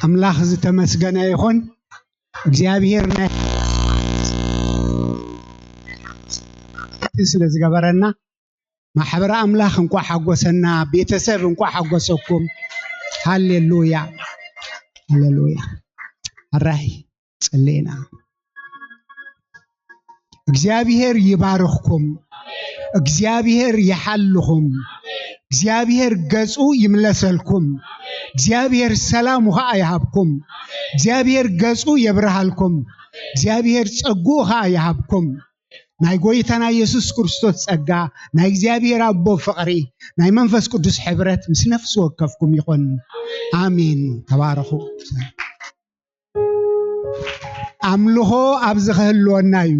አምላኽ ዝተመስገነ ይኹን እግዚአብሔር ስለዝገበረና ማሕበረ አምላኽ እንኳ ሓጎሰና ቤተሰብ እንኳ ሓጎሰኩም ሃሌሉያ ሃሌሉያ አራይ ጸለይና እግዚአብሔር ይባርኽኩም እግዚአብሔር ይሓልኹም እግዚአብሔር ገጹ ይምለሰልኩም እግዚአብሔር ሰላም ውሃ ይሃብኩም እግዚአብሔር ገጹ ይብርሃልኩም እግዚአብሔር ጸጉሃ ይሃብኩም ናይ ጎይታና ኢየሱስ ክርስቶስ ጸጋ ናይ እግዚአብሔር አቦ ፍቅሪ ናይ መንፈስ ቅዱስ ሕብረት ምስ ነፍስ ወከፍኩም ይኹን አሜን ተባረኹ አምልኾ ኣብ ዝኽህልወና እዩ